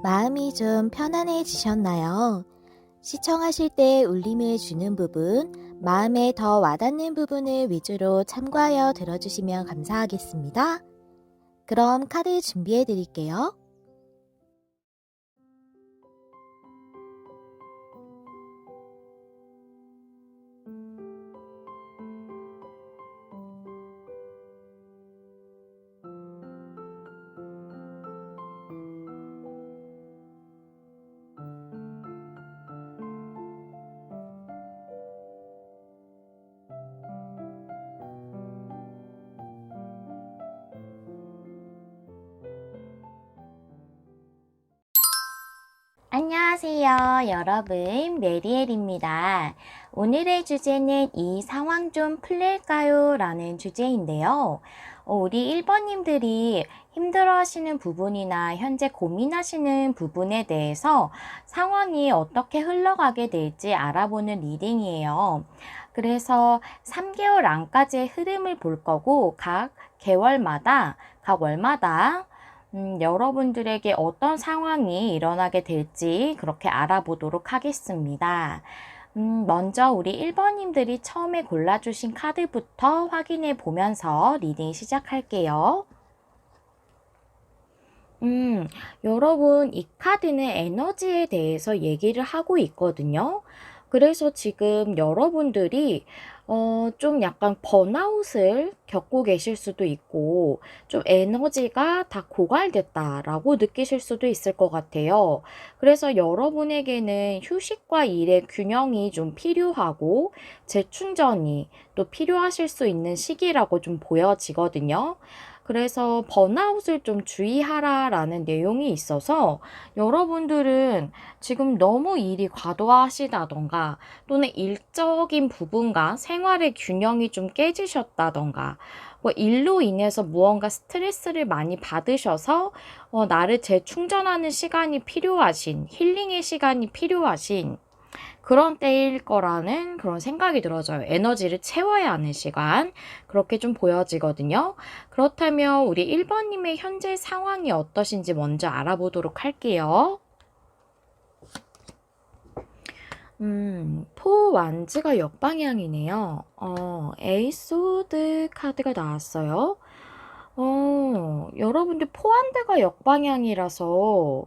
마음이 좀 편안해지셨나요? 시청하실 때 울림을 주는 부분, 마음에 더 와닿는 부분을 위주로 참고하여 들어주시면 감사하겠습니다. 그럼 카드 준비해 드릴게요. 안녕하세요, 여러분. 메리엘입니다. 오늘의 주제는 이 상황 좀 풀릴까요? 라는 주제인데요. 우리 1번님들이 힘들어 하시는 부분이나 현재 고민하시는 부분에 대해서 상황이 어떻게 흘러가게 될지 알아보는 리딩이에요. 그래서 3개월 안까지의 흐름을 볼 거고, 각 개월마다, 각 월마다 여러분들에게 어떤 상황이 일어나게 될지 그렇게 알아보도록 하겠습니다. 먼저 우리 1번님들이 처음에 골라주신 카드부터 확인해 보면서 리딩 시작할게요. 여러분, 이 카드는 에너지에 대해서 얘기를 하고 있거든요. 그래서 지금 여러분들이 좀 약간 번아웃을 겪고 계실 수도 있고, 좀 에너지가 다 고갈됐다라고 느끼실 수도 있을 것 같아요. 그래서 여러분에게는 휴식과 일의 균형이 좀 필요하고, 재충전이 또 필요하실 수 있는 시기라고 좀 보여지거든요. 그래서 번아웃을 좀 주의하라라는 내용이 있어서 여러분들은 지금 너무 일이 과도하시다던가 또는 일적인 부분과 생활의 균형이 좀 깨지셨다던가 뭐 일로 인해서 무언가 스트레스를 많이 받으셔서 나를 재충전하는 시간이 필요하신, 힐링의 시간이 필요하신 그런 때일 거라는 그런 생각이 들어져요. 에너지를 채워야 하는 시간. 그렇게 좀 보여지거든요. 그렇다면 우리 1번님의 현재 상황이 어떠신지 먼저 알아보도록 할게요. 포완즈가 역방향이네요. 에이스 오드 카드가 나왔어요. 여러분들 포완드가 역방향이라서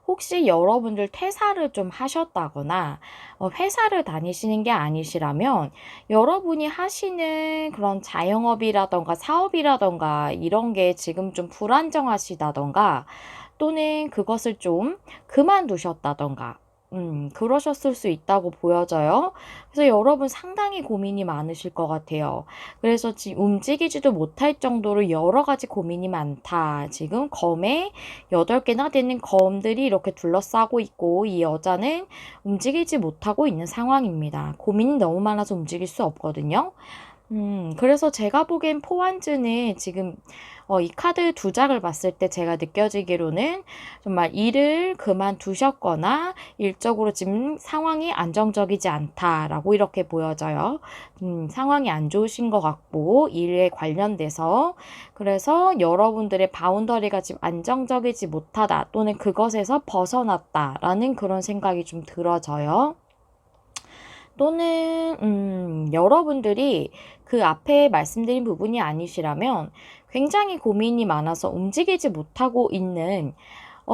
혹시 여러분들 퇴사를 좀 하셨다거나 회사를 다니시는 게 아니시라면 여러분이 하시는 그런 자영업이라던가 사업이라던가 이런 게 지금 좀 불안정하시다던가 또는 그것을 좀 그만두셨다던가 그러셨을 수 있다고 보여져요. 그래서 여러분 상당히 고민이 많으실 것 같아요. 그래서 지금 움직이지도 못할 정도로 여러 가지 고민이 많다. 지금 검에 8개나 되는 검들이 이렇게 둘러싸고 있고 이 여자는 움직이지 못하고 있는 상황입니다. 고민이 너무 많아서 움직일 수 없거든요. 그래서 제가 보기엔 포완즈는 지금 이 카드 두 장을 봤을 때 제가 느껴지기로는 정말 일을 그만두셨거나 일적으로 지금 상황이 안정적이지 않다라고 이렇게 보여져요. 상황이 안 좋으신 것 같고 일에 관련돼서 그래서 여러분들의 바운더리가 지금 안정적이지 못하다 또는 그것에서 벗어났다라는 그런 생각이 좀 들어져요. 또는 여러분들이 그 앞에 말씀드린 부분이 아니시라면 굉장히 고민이 많아서 움직이지 못하고 있는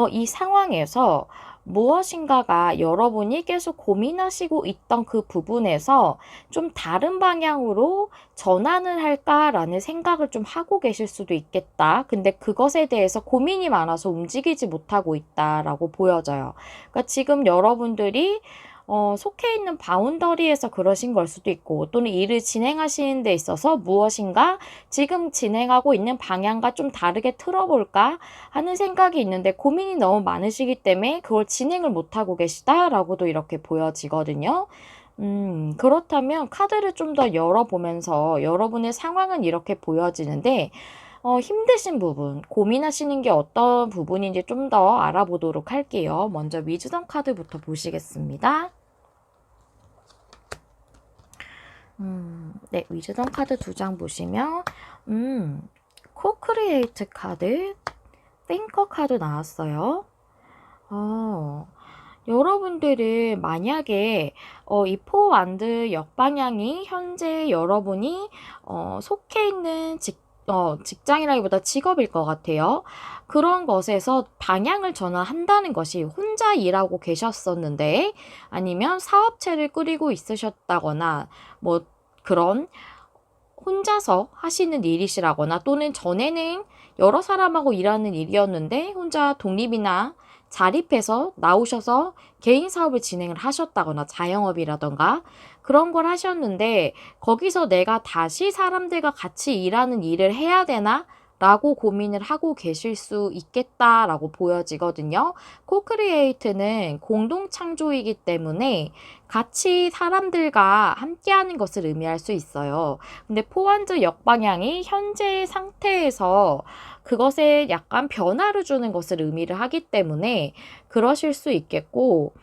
이 상황에서 무엇인가가 여러분이 계속 고민하시고 있던 그 부분에서 좀 다른 방향으로 전환을 할까라는 생각을 좀 하고 계실 수도 있겠다. 근데 그것에 대해서 고민이 많아서 움직이지 못하고 있다라고 보여져요. 그러니까 지금 여러분들이 속해 있는 바운더리에서 그러신 걸 수도 있고 또는 일을 진행하시는 데 있어서 무엇인가 지금 진행하고 있는 방향과 좀 다르게 틀어볼까 하는 생각이 있는데 고민이 너무 많으시기 때문에 그걸 진행을 못하고 계시다라고도 이렇게 보여지거든요. 그렇다면 카드를 좀 더 열어보면서 여러분의 상황은 이렇게 보여지는데 힘드신 부분, 고민하시는 게 어떤 부분인지 좀 더 알아보도록 할게요. 먼저 위즈덤 카드부터 보시겠습니다. 네, 위즈덤 카드 두 장 보시면 코크리에이트 카드, 띵커 카드 나왔어요. 어. 여러분들은 만약에 이 포완드 역방향이 현재 여러분이 속해 있는 직장이라기보다 직업일 것 같아요. 그런 것에서 방향을 전환한다는 것이 혼자 일하고 계셨었는데 아니면 사업체를 꾸리고 있으셨다거나 뭐 그런 혼자서 하시는 일이시라거나 또는 전에는 여러 사람하고 일하는 일이었는데 혼자 독립이나 자립해서 나오셔서 개인 사업을 진행을 하셨다거나 자영업이라던가 그런 걸 하셨는데 거기서 내가 다시 사람들과 같이 일하는 일을 해야 되나? 라고 고민을 하고 계실 수 있겠다라고 보여지거든요. 코크리에이트는 공동 창조이기 때문에 같이 사람들과 함께하는 것을 의미할 수 있어요. 근데 포완드 역방향이 현재의 상태에서 그것에 약간 변화를 주는 것을 의미를 하기 때문에 그러실 수 있겠고,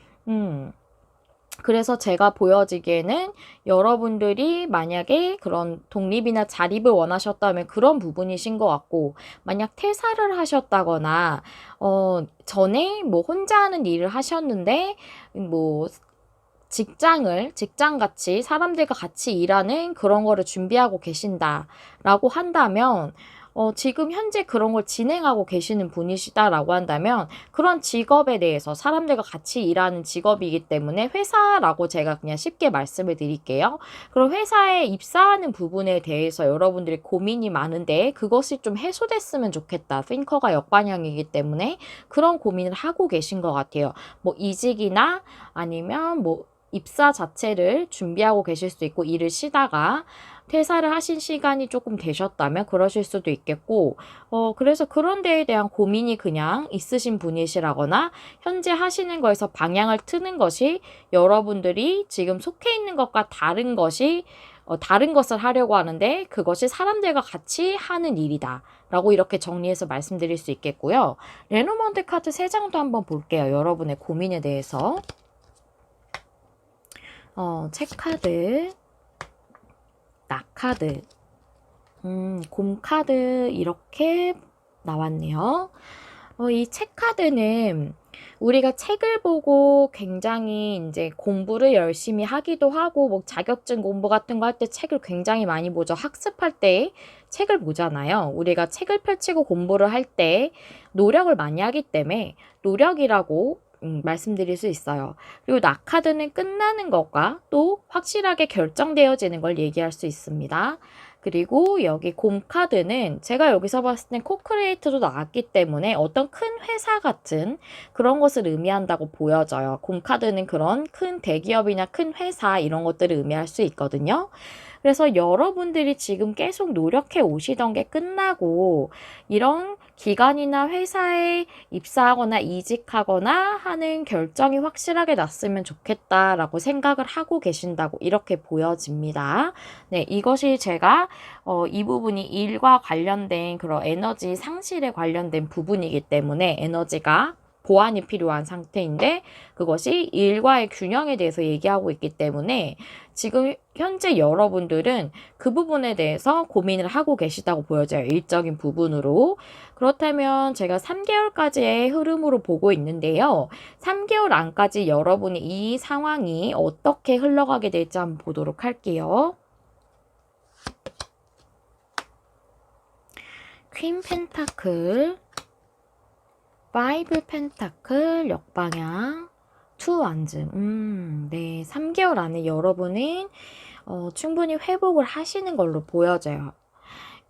그래서 제가 보여지기에는 여러분들이 만약에 그런 독립이나 자립을 원하셨다면 그런 부분이신 것 같고, 만약 퇴사를 하셨다거나, 전에 뭐 혼자 하는 일을 하셨는데, 뭐 직장같이 사람들과 같이 일하는 그런 거를 준비하고 계신다라고 한다면, 지금 현재 그런 걸 진행하고 계시는 분이시다라고 한다면, 그런 직업에 대해서 사람들과 같이 일하는 직업이기 때문에 회사라고 제가 그냥 쉽게 말씀을 드릴게요. 그럼 회사에 입사하는 부분에 대해서 여러분들이 고민이 많은데, 그것이 좀 해소됐으면 좋겠다. 핑커가 역방향이기 때문에 그런 고민을 하고 계신 것 같아요. 뭐 이직이나 아니면 뭐 입사 자체를 준비하고 계실 수도 있고 일을 쉬다가 퇴사를 하신 시간이 조금 되셨다면 그러실 수도 있겠고 그래서 그런 데에 대한 고민이 그냥 있으신 분이시라거나 현재 하시는 거에서 방향을 트는 것이 여러분들이 지금 속해 있는 것과 다른 것이 다른 것을 하려고 하는데 그것이 사람들과 같이 하는 일이다. 라고 이렇게 정리해서 말씀드릴 수 있겠고요. 레노먼드 카드 3장도 한번 볼게요. 여러분의 고민에 대해서. 책카드, 낙카드, 곰카드 이렇게 나왔네요. 이 책카드는 우리가 책을 보고 굉장히 이제 공부를 열심히 하기도 하고 뭐 자격증 공부 같은 거 할 때 책을 굉장히 많이 보죠. 학습할 때 책을 보잖아요. 우리가 책을 펼치고 공부를 할 때 노력을 많이 하기 때문에 노력이라고 말씀드릴 수 있어요. 그리고 낙카드는 끝나는 것과 또 확실하게 결정되어지는 걸 얘기할 수 있습니다. 그리고 여기 곰카드는 제가 여기서 봤을 땐 코크리에이트도 나왔기 때문에 어떤 큰 회사 같은 그런 것을 의미한다고 보여져요. 곰카드는 그런 큰 대기업이나 큰 회사 이런 것들을 의미할 수 있거든요. 그래서 여러분들이 지금 계속 노력해 오시던 게 끝나고 이런 기관이나 회사에 입사하거나 이직하거나 하는 결정이 확실하게 났으면 좋겠다라고 생각을 하고 계신다고 이렇게 보여집니다. 네, 이것이 제가 이 부분이 일과 관련된 그런 에너지 상실에 관련된 부분이기 때문에 에너지가 보완이 필요한 상태인데 그것이 일과의 균형에 대해서 얘기하고 있기 때문에 지금 현재 여러분들은 그 부분에 대해서 고민을 하고 계시다고 보여져요. 일적인 부분으로. 그렇다면 제가 3개월까지의 흐름으로 보고 있는데요. 3개월 안까지 여러분이 이 상황이 어떻게 흘러가게 될지 한번 보도록 할게요. 퀸 펜타클, 5 펜타클 역방향, 2 완즈. 네, 3개월 안에 여러분은 충분히 회복을 하시는 걸로 보여져요.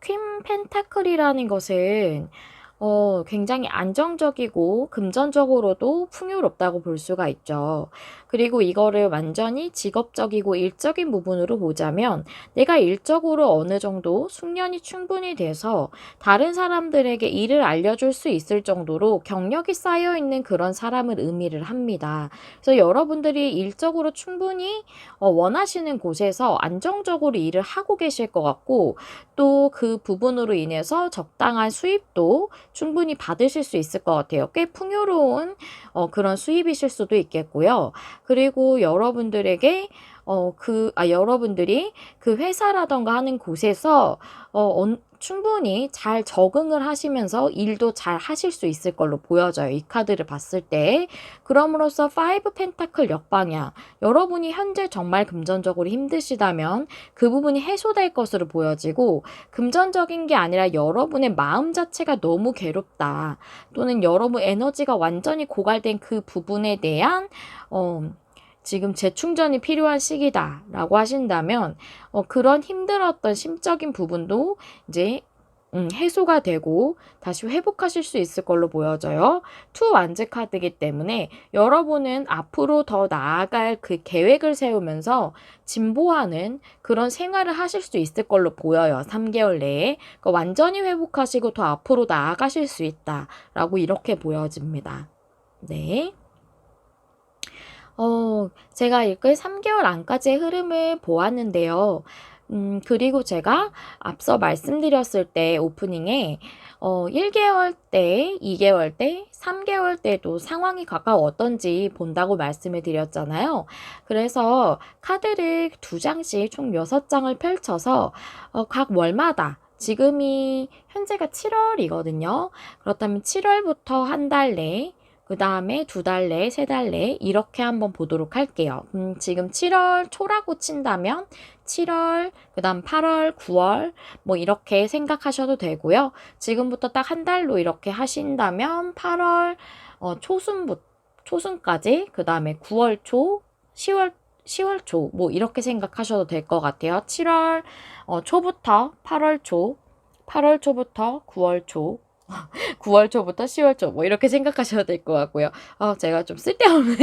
퀸 펜타클이라는 것은 굉장히 안정적이고 금전적으로도 풍요롭다고 볼 수가 있죠. 그리고 이거를 완전히 직업적이고 일적인 부분으로 보자면 내가 일적으로 어느 정도 숙련이 충분히 돼서 다른 사람들에게 일을 알려줄 수 있을 정도로 경력이 쌓여있는 그런 사람을 의미를 합니다. 그래서 여러분들이 일적으로 충분히 원하시는 곳에서 안정적으로 일을 하고 계실 것 같고 또 그 부분으로 인해서 적당한 수입도 충분히 받으실 수 있을 것 같아요. 꽤 풍요로운 그런 수입이실 수도 있겠고요. 그리고 여러분들에게 여러분들이 그 회사라던가 하는 곳에서 충분히 잘 적응을 하시면서 일도 잘 하실 수 있을 걸로 보여져요. 이 카드를 봤을 때. 그럼으로써 5 펜타클 역방향. 여러분이 현재 정말 금전적으로 힘드시다면 그 부분이 해소될 것으로 보여지고, 금전적인 게 아니라 여러분의 마음 자체가 너무 괴롭다. 또는 여러분 에너지가 완전히 고갈된 그 부분에 대한 지금 재충전이 필요한 시기다라고 하신다면 그런 힘들었던 심적인 부분도 이제 해소가 되고 다시 회복하실 수 있을 걸로 보여져요. 투 완즈 카드이기 때문에 여러분은 앞으로 더 나아갈 그 계획을 세우면서 진보하는 그런 생활을 하실 수 있을 걸로 보여요. 3개월 내에. 그러니까 완전히 회복하시고 더 앞으로 나아가실 수 있다라고 이렇게 보여집니다. 네. 제가 이렇게 3개월 안까지의 흐름을 보았는데요. 그리고 제가 앞서 말씀드렸을 때 오프닝에 1개월 때, 2개월 때, 3개월 때도 상황이 각각 어떤지 본다고 말씀을 드렸잖아요. 그래서 카드를 2장씩 총 6장을 펼쳐서 각 월마다 지금이 현재가 7월이거든요. 그렇다면 7월부터 한 달 내, 그 다음에 2달 내, 3달 내 이렇게 한번 보도록 할게요. 지금 7월 초라고 친다면 7월, 그 다음 8월, 9월 뭐 이렇게 생각하셔도 되고요. 지금부터 딱 한 달로 이렇게 하신다면 8월 초순까지, 그 다음에 9월 초, 10월 초 뭐 이렇게 생각하셔도 될 것 같아요. 7월 초부터 8월 초, 8월 초부터 9월 초, 9월 초부터 10월 초 뭐 이렇게 생각하셔도 될 것 같고요. 제가 좀 쓸데없는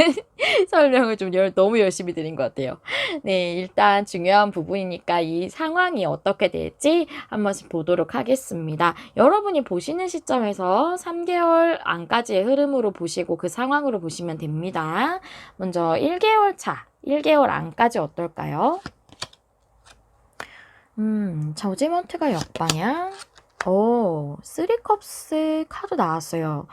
설명을 좀 너무 열심히 드린 것 같아요. 네, 일단 중요한 부분이니까 이 상황이 어떻게 될지 한 번씩 보도록 하겠습니다. 여러분이 보시는 시점에서 3개월 안까지의 흐름으로 보시고 그 상황으로 보시면 됩니다. 먼저 1개월 차, 1개월 안까지 어떨까요? 저지먼트가 역방향. 쓰리컵스 카드 나왔어요.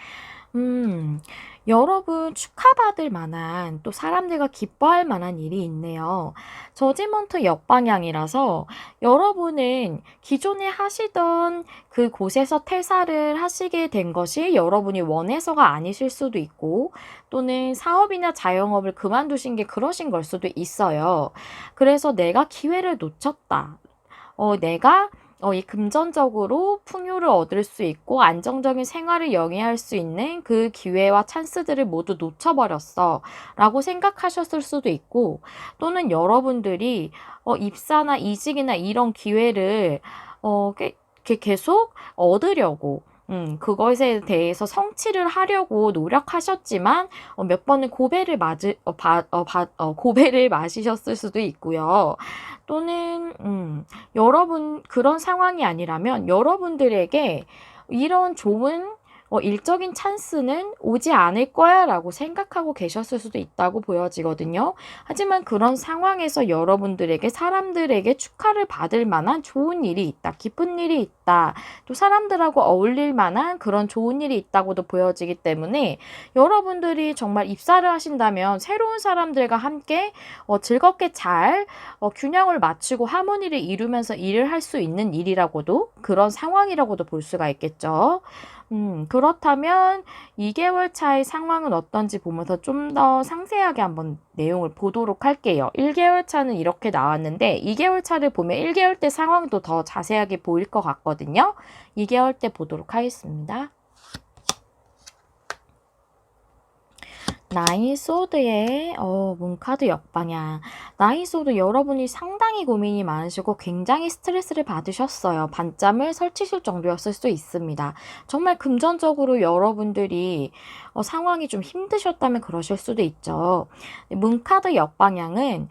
여러분 축하받을 만한 또 사람들과 기뻐할 만한 일이 있네요. 저지먼트 역방향이라서 여러분은 기존에 하시던 그 곳에서 퇴사를 하시게 된 것이 여러분이 원해서가 아니실 수도 있고, 또는 사업이나 자영업을 그만두신 게 그러신 걸 수도 있어요. 그래서 내가 기회를 놓쳤다. 내가 이 금전적으로 풍요를 얻을 수 있고 안정적인 생활을 영위할 수 있는 그 기회와 찬스들을 모두 놓쳐버렸어 라고 생각하셨을 수도 있고, 또는 여러분들이 입사나 이직이나 이런 기회를 계속 얻으려고 그것에 대해서 성취를 하려고 노력하셨지만 몇 번은 고배를 마시셨을 수도 있고요. 또는 여러분 그런 상황이 아니라면 여러분들에게 이런 좋은 일적인 찬스는 오지 않을 거야 라고 생각하고 계셨을 수도 있다고 보여지거든요. 하지만 그런 상황에서 여러분들에게 사람들에게 축하를 받을 만한 좋은 일이 있다. 기쁜 일이 있다. 또 사람들하고 어울릴 만한 그런 좋은 일이 있다고도 보여지기 때문에 여러분들이 정말 입사를 하신다면 새로운 사람들과 함께 즐겁게 잘 균형을 맞추고 하모니를 이루면서 일을 할 수 있는 일이라고도, 그런 상황이라고도 볼 수가 있겠죠. 그렇다면 2개월 차의 상황은 어떤지 보면서 좀 더 상세하게 한번 내용을 보도록 할게요. 1개월 차는 이렇게 나왔는데 2개월 차를 보면 1개월 때 상황도 더 자세하게 보일 것 같거든요. 2개월 때 보도록 하겠습니다. 나인 소드의 문카드 역방향. 나인 소드, 여러분이 상당히 고민이 많으시고 굉장히 스트레스를 받으셨어요. 반짬을 설치실 정도였을 수 있습니다. 정말 금전적으로 여러분들이 상황이 좀 힘드셨다면 그러실 수도 있죠. 문카드 역방향은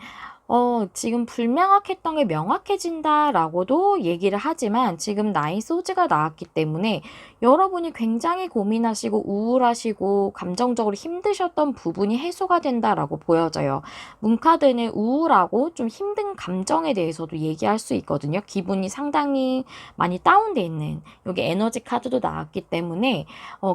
지금 불명확했던 게 명확해진다라고도 얘기를 하지만 지금 나인 소즈가 나왔기 때문에 여러분이 굉장히 고민하시고 우울하시고 감정적으로 힘드셨던 부분이 해소가 된다라고 보여져요. 문카드는 우울하고 좀 힘든 감정에 대해서도 얘기할 수 있거든요. 기분이 상당히 많이 다운돼 있는, 여기 에너지 카드도 나왔기 때문에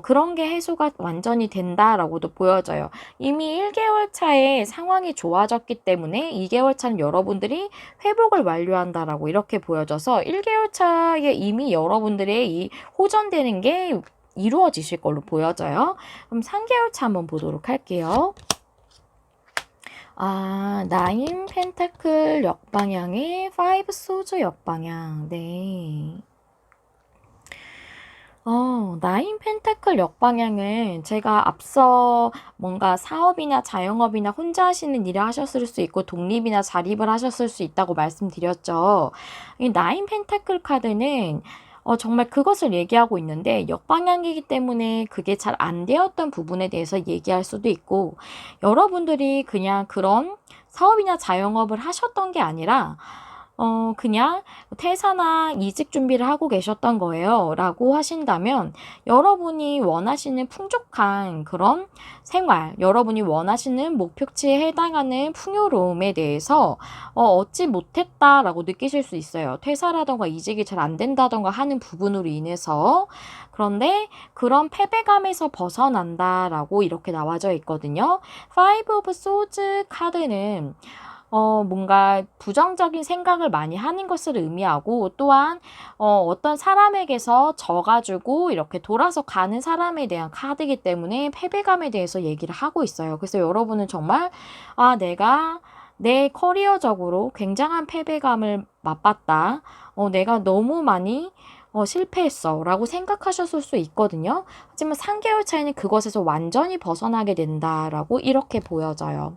그런 게 해소가 완전히 된다라고도 보여져요. 이미 1개월 차에 상황이 좋아졌기 때문에 2개월 2개월 차는 여러분들이 회복을 완료한다라고 이렇게 보여져서 1개월 차에 이미 여러분들의 이 호전되는 게 이루어지실 걸로 보여져요. 그럼 3개월 차 한번 보도록 할게요. 나인 펜타클 역방향의 5 소즈 역방향. 네. 나인 펜타클 역방향은 제가 앞서 뭔가 사업이나 자영업이나 혼자 하시는 일을 하셨을 수 있고 독립이나 자립을 하셨을 수 있다고 말씀드렸죠. 이 나인 펜타클 카드는 정말 그것을 얘기하고 있는데 역방향이기 때문에 그게 잘 안 되었던 부분에 대해서 얘기할 수도 있고 여러분들이 그냥 그런 사업이나 자영업을 하셨던 게 아니라 그냥 퇴사나 이직 준비를 하고 계셨던 거예요. 라고 하신다면 여러분이 원하시는 풍족한 그런 생활, 여러분이 원하시는 목표치에 해당하는 풍요로움에 대해서 얻지 못했다라고 느끼실 수 있어요. 퇴사라던가 이직이 잘 안 된다던가 하는 부분으로 인해서. 그런데 그런 패배감에서 벗어난다라고 이렇게 나와져 있거든요. Five of Swords 카드는 뭔가 부정적인 생각을 많이 하는 것을 의미하고 또한 어떤 사람에게서 져가지고 이렇게 돌아서 가는 사람에 대한 카드이기 때문에 패배감에 대해서 얘기를 하고 있어요. 그래서 여러분은 정말 내가 내 커리어적으로 굉장한 패배감을 맛봤다. 내가 너무 많이 실패했어 라고 생각하셨을 수 있거든요. 하지만 3개월 차에는 그것에서 완전히 벗어나게 된다라고 이렇게 보여져요.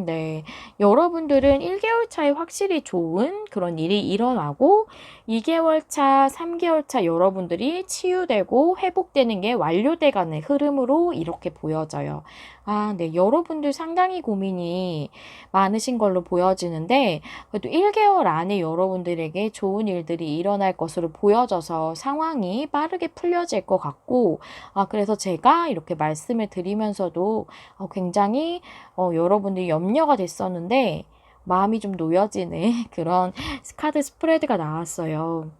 네. 여러분들은 1개월 차에 확실히 좋은 그런 일이 일어나고 2개월 차, 3개월 차 여러분들이 치유되고 회복되는 게 완료돼 가는 흐름으로 이렇게 보여져요. 네. 여러분들 상당히 고민이 많으신 걸로 보여지는데 그래도 1개월 안에 여러분들에게 좋은 일들이 일어날 것으로 보여져서 상황이 빠르게 풀려질 것 같고 그래서 제가 이렇게 말씀을 드리면서도 굉장히 여러분들이 염려가 됐었는데 마음이 좀 놓여지는 그런 카드 스프레드가 나왔어요.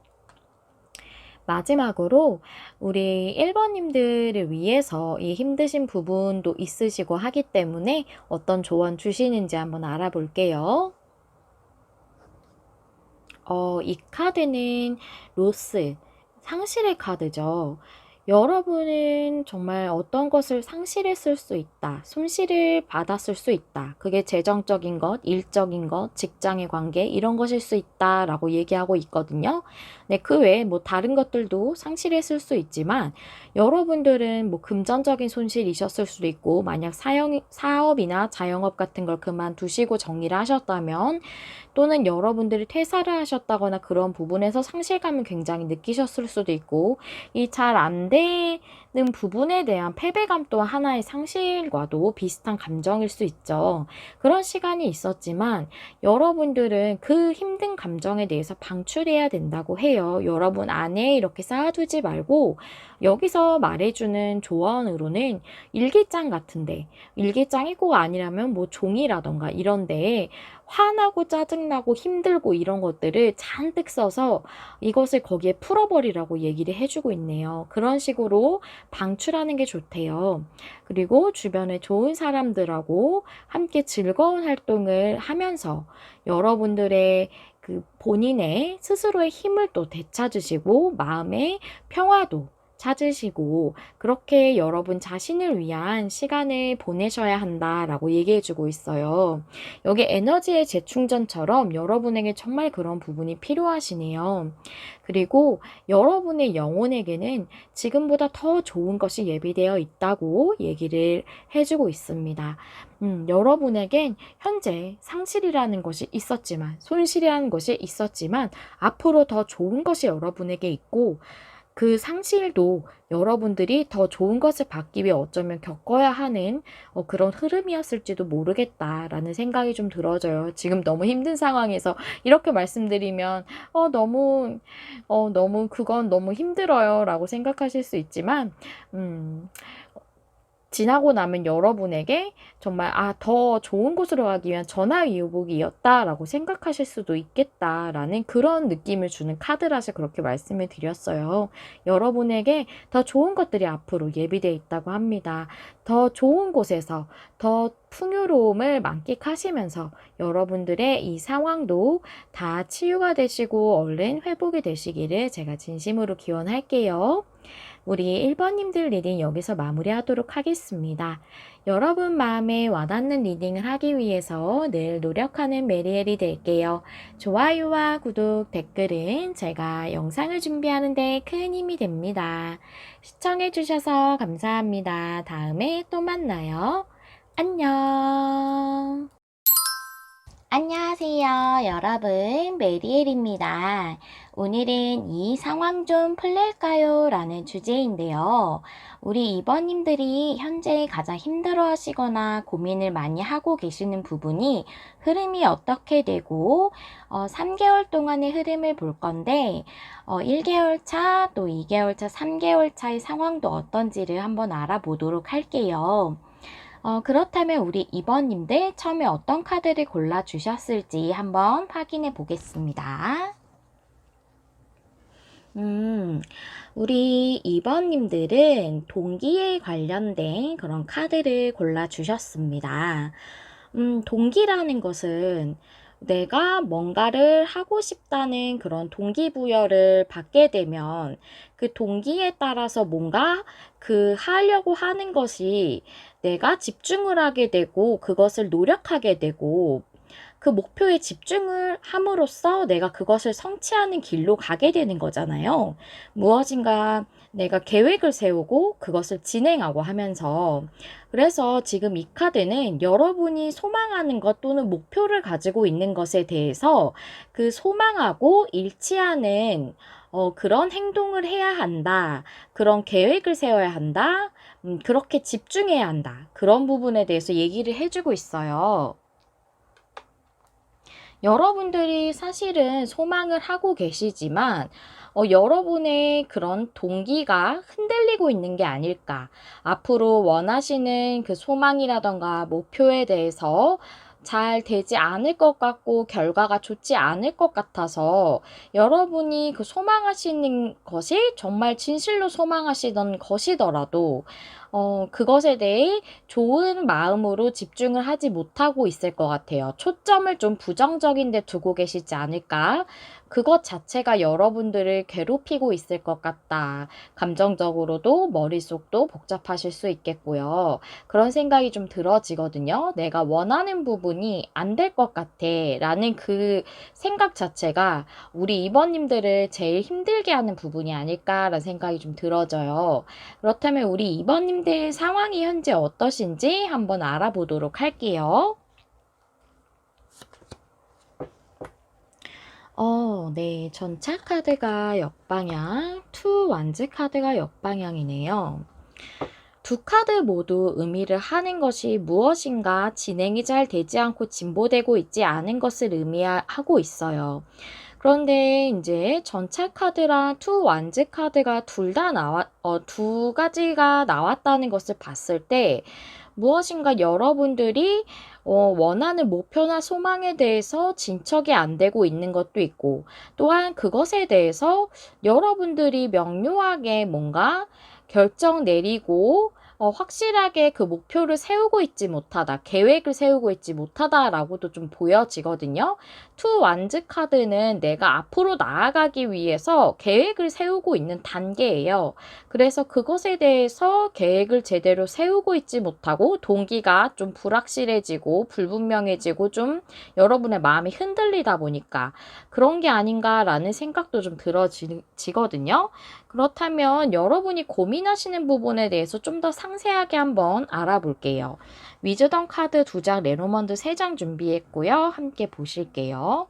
마지막으로 우리 1번님들을 위해서 이 힘드신 부분도 있으시고 하기 때문에 어떤 조언 주시는지 한번 알아볼게요. 이 카드는 로스, 상실의 카드죠. 여러분은 정말 어떤 것을 상실했을 수 있다. 손실을 받았을 수 있다. 그게 재정적인 것, 일적인 것, 직장의 관계 이런 것일 수 있다라고 얘기하고 있거든요. 네, 그 외에 뭐 다른 것들도 상실했을 수 있지만 여러분들은 뭐 금전적인 손실이셨을 수도 있고 만약 사업이나 자영업 같은 걸 그만두시고 정리를 하셨다면 또는 여러분들이 퇴사를 하셨다거나 그런 부분에서 상실감을 굉장히 느끼셨을 수도 있고 이 잘 안 되는 부분에 대한 패배감 또한 하나의 상실과도 비슷한 감정일 수 있죠. 그런 시간이 있었지만 여러분들은 그 힘든 감정에 대해서 방출해야 된다고 해요. 여러분 안에 이렇게 쌓아두지 말고 여기서 말해주는 조언으로는 일기장 같은데 일기장이 꼭 아니라면 뭐 종이라던가 이런데 화나고 짜증나고 힘들고 이런 것들을 잔뜩 써서 이것을 거기에 풀어버리라고 얘기를 해주고 있네요. 그런 식으로 방출하는 게 좋대요. 그리고 주변에 좋은 사람들하고 함께 즐거운 활동을 하면서 여러분들의 그 본인의 스스로의 힘을 또 되찾으시고 마음의 평화도 찾으시고 그렇게 여러분 자신을 위한 시간을 보내셔야 한다라고 얘기해주고 있어요. 여기 에너지의 재충전처럼 여러분에게 정말 그런 부분이 필요하시네요. 그리고 여러분의 영혼에게는 지금보다 더 좋은 것이 예비되어 있다고 얘기를 해주고 있습니다. 여러분에겐 현재 상실이라는 것이 있었지만 손실이라는 것이 있었지만 앞으로 더 좋은 것이 여러분에게 있고 그 상실도 여러분들이 더 좋은 것을 받기 위해 어쩌면 겪어야 하는 그런 흐름이었을지도 모르겠다라는 생각이 좀 들어져요. 지금 너무 힘든 상황에서 이렇게 말씀드리면 너무 그건 너무 힘들어요 라고 생각하실 수 있지만 지나고 나면 여러분에게 정말 더 좋은 곳으로 가기 위한 전화위복이었다라고 생각하실 수도 있겠다라는 그런 느낌을 주는 카드라서 그렇게 말씀을 드렸어요. 여러분에게 더 좋은 것들이 앞으로 예비되어 있다고 합니다. 더 좋은 곳에서 더 풍요로움을 만끽하시면서 여러분들의 이 상황도 다 치유가 되시고 얼른 회복이 되시기를 제가 진심으로 기원할게요. 우리 1번님들 리딩 여기서 마무리하도록 하겠습니다. 여러분 마음에 와닿는 리딩을 하기 위해서 늘 노력하는 메리엘이 될게요. 좋아요와 구독, 댓글은 제가 영상을 준비하는 데 큰 힘이 됩니다. 시청해주셔서 감사합니다. 다음에 또 만나요. 안녕. 안녕하세요, 여러분. 메리엘입니다. 오늘은 이 상황 좀 풀릴까요? 라는 주제인데요. 우리 2번님들이 현재 가장 힘들어 하시거나 고민을 많이 하고 계시는 부분이 흐름이 어떻게 되고 3개월 동안의 흐름을 볼 건데 1개월 차, 또 2개월 차, 3개월 차의 상황도 어떤지를 한번 알아보도록 할게요. 그렇다면 우리 2번님들 처음에 어떤 카드를 골라주셨을지 한번 확인해 보겠습니다. 우리 2번님들은 동기에 관련된 그런 카드를 골라주셨습니다. 동기라는 것은 내가 뭔가를 하고 싶다는 그런 동기부여를 받게 되면 그 동기에 따라서 뭔가 하려고 하는 것이 내가 집중을 하게 되고 그것을 노력하게 되고 그 목표에 집중을 함으로써 내가 그것을 성취하는 길로 가게 되는 거잖아요. 무엇인가 내가 계획을 세우고 그것을 진행하고 하면서 그래서 지금 이 카드는 여러분이 소망하는 것 또는 목표를 가지고 있는 것에 대해서 그 소망하고 일치하는 그런 행동을 해야 한다. 그런 계획을 세워야 한다. 그렇게 집중해야 한다. 그런 부분에 대해서 얘기를 해주고 있어요. 여러분들이 사실은 소망을 하고 계시지만 여러분의 그런 동기가 흔들리고 있는 게 아닐까. 앞으로 원하시는 그 소망이라던가 목표에 대해서 잘 되지 않을 것 같고 결과가 좋지 않을 것 같아서 여러분이 그 소망하시는 것이 정말 진실로 소망하시던 것이더라도 그것에 대해 좋은 마음으로 집중을 하지 못하고 있을 것 같아요. 초점을 좀 부정적인 데 두고 계시지 않을까? 그것 자체가 여러분들을 괴롭히고 있을 것 같다. 감정적으로도 머릿속도 복잡하실 수 있겠고요. 그런 생각이 좀 들어지거든요. 내가 원하는 부분이 안 될 것 같아 라는 그 생각 자체가 우리 2번님들을 제일 힘들게 하는 부분이 아닐까라는 생각이 좀 들어져요. 그렇다면 우리 2번님들 상황이 현재 어떠신지 한번 알아보도록 할게요. 네. 전차 카드가 역방향, 투 완즈 카드가 역방향이네요. 두 카드 모두 의미를 하는 것이 무엇인가 진행이 잘 되지 않고 진보되고 있지 않은 것을 의미하고 있어요. 그런데 이제 전차 카드랑 투 완즈 카드가 두 가지가 나왔다는 것을 봤을 때 무엇인가 여러분들이 원하는 목표나 소망에 대해서 진척이 안 되고 있는 것도 있고 또한 그것에 대해서 여러분들이 명료하게 뭔가 결정 내리고 확실하게 그 목표를 세우고 있지 못하다, 계획을 세우고 있지 못하다라고도 좀 보여지거든요. 투 완즈 카드는 내가 앞으로 나아가기 위해서 계획을 세우고 있는 단계예요. 그래서 그것에 대해서 계획을 제대로 세우고 있지 못하고 동기가 좀 불확실해지고 불분명해지고 좀 여러분의 마음이 흔들리다 보니까 그런 게 아닌가라는 생각도 좀 들어지거든요. 그렇다면 여러분이 고민하시는 부분에 대해서 좀 더 상세하게 한번 알아볼게요. 위즈덤 카드 2장, 레노먼드 3장 준비했고요. 함께 보실게요.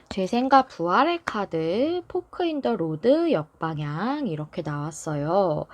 재생과 부활의 카드, 포크 인 더 로드 역방향 이렇게 나왔어요.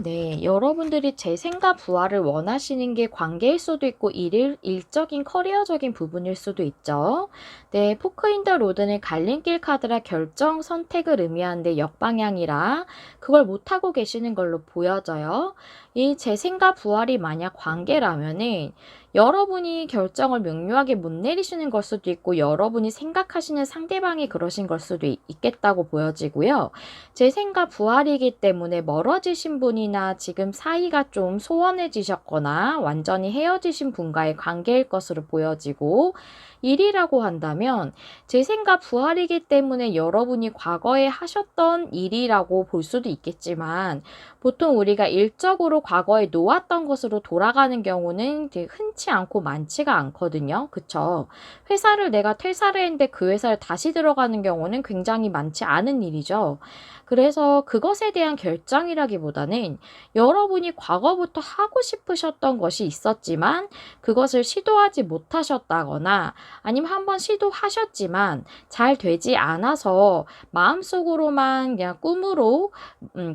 네. 여러분들이 재생과 부활을 원하시는 게 관계일 수도 있고 일적인 커리어적인 부분일 수도 있죠. 네. 포크 인 더 로드는 갈림길 카드라 결정, 선택을 의미하는데 역방향이라 그걸 못하고 계시는 걸로 보여져요. 이 재생과 부활이 만약 관계라면은 여러분이 결정을 명료하게 못 내리시는 걸 수도 있고 여러분이 생각하시는 상대방이 그러신 걸 수도 있겠다고 보여지고요. 재생과 부활이기 때문에 멀어지신 분이나 지금 사이가 좀 소원해지셨거나 완전히 헤어지신 분과의 관계일 것으로 보여지고, 일이라고 한다면 재생과 부활이기 때문에 여러분이 과거에 하셨던 일이라고 볼 수도 있겠지만, 보통 우리가 일적으로 과거에 놓았던 것으로 돌아가는 경우는 되게 흔치 않고 많지가 않거든요. 그쵸? 회사를 내가 퇴사를 했는데 그 회사를 다시 들어가는 경우는 굉장히 많지 않은 일이죠. 그래서 그것에 대한 결정이라기보다는 여러분이 과거부터 하고 싶으셨던 것이 있었지만 그것을 시도하지 못하셨다거나, 아니면 한번 시도하셨지만 잘 되지 않아서 마음속으로만 그냥 꿈으로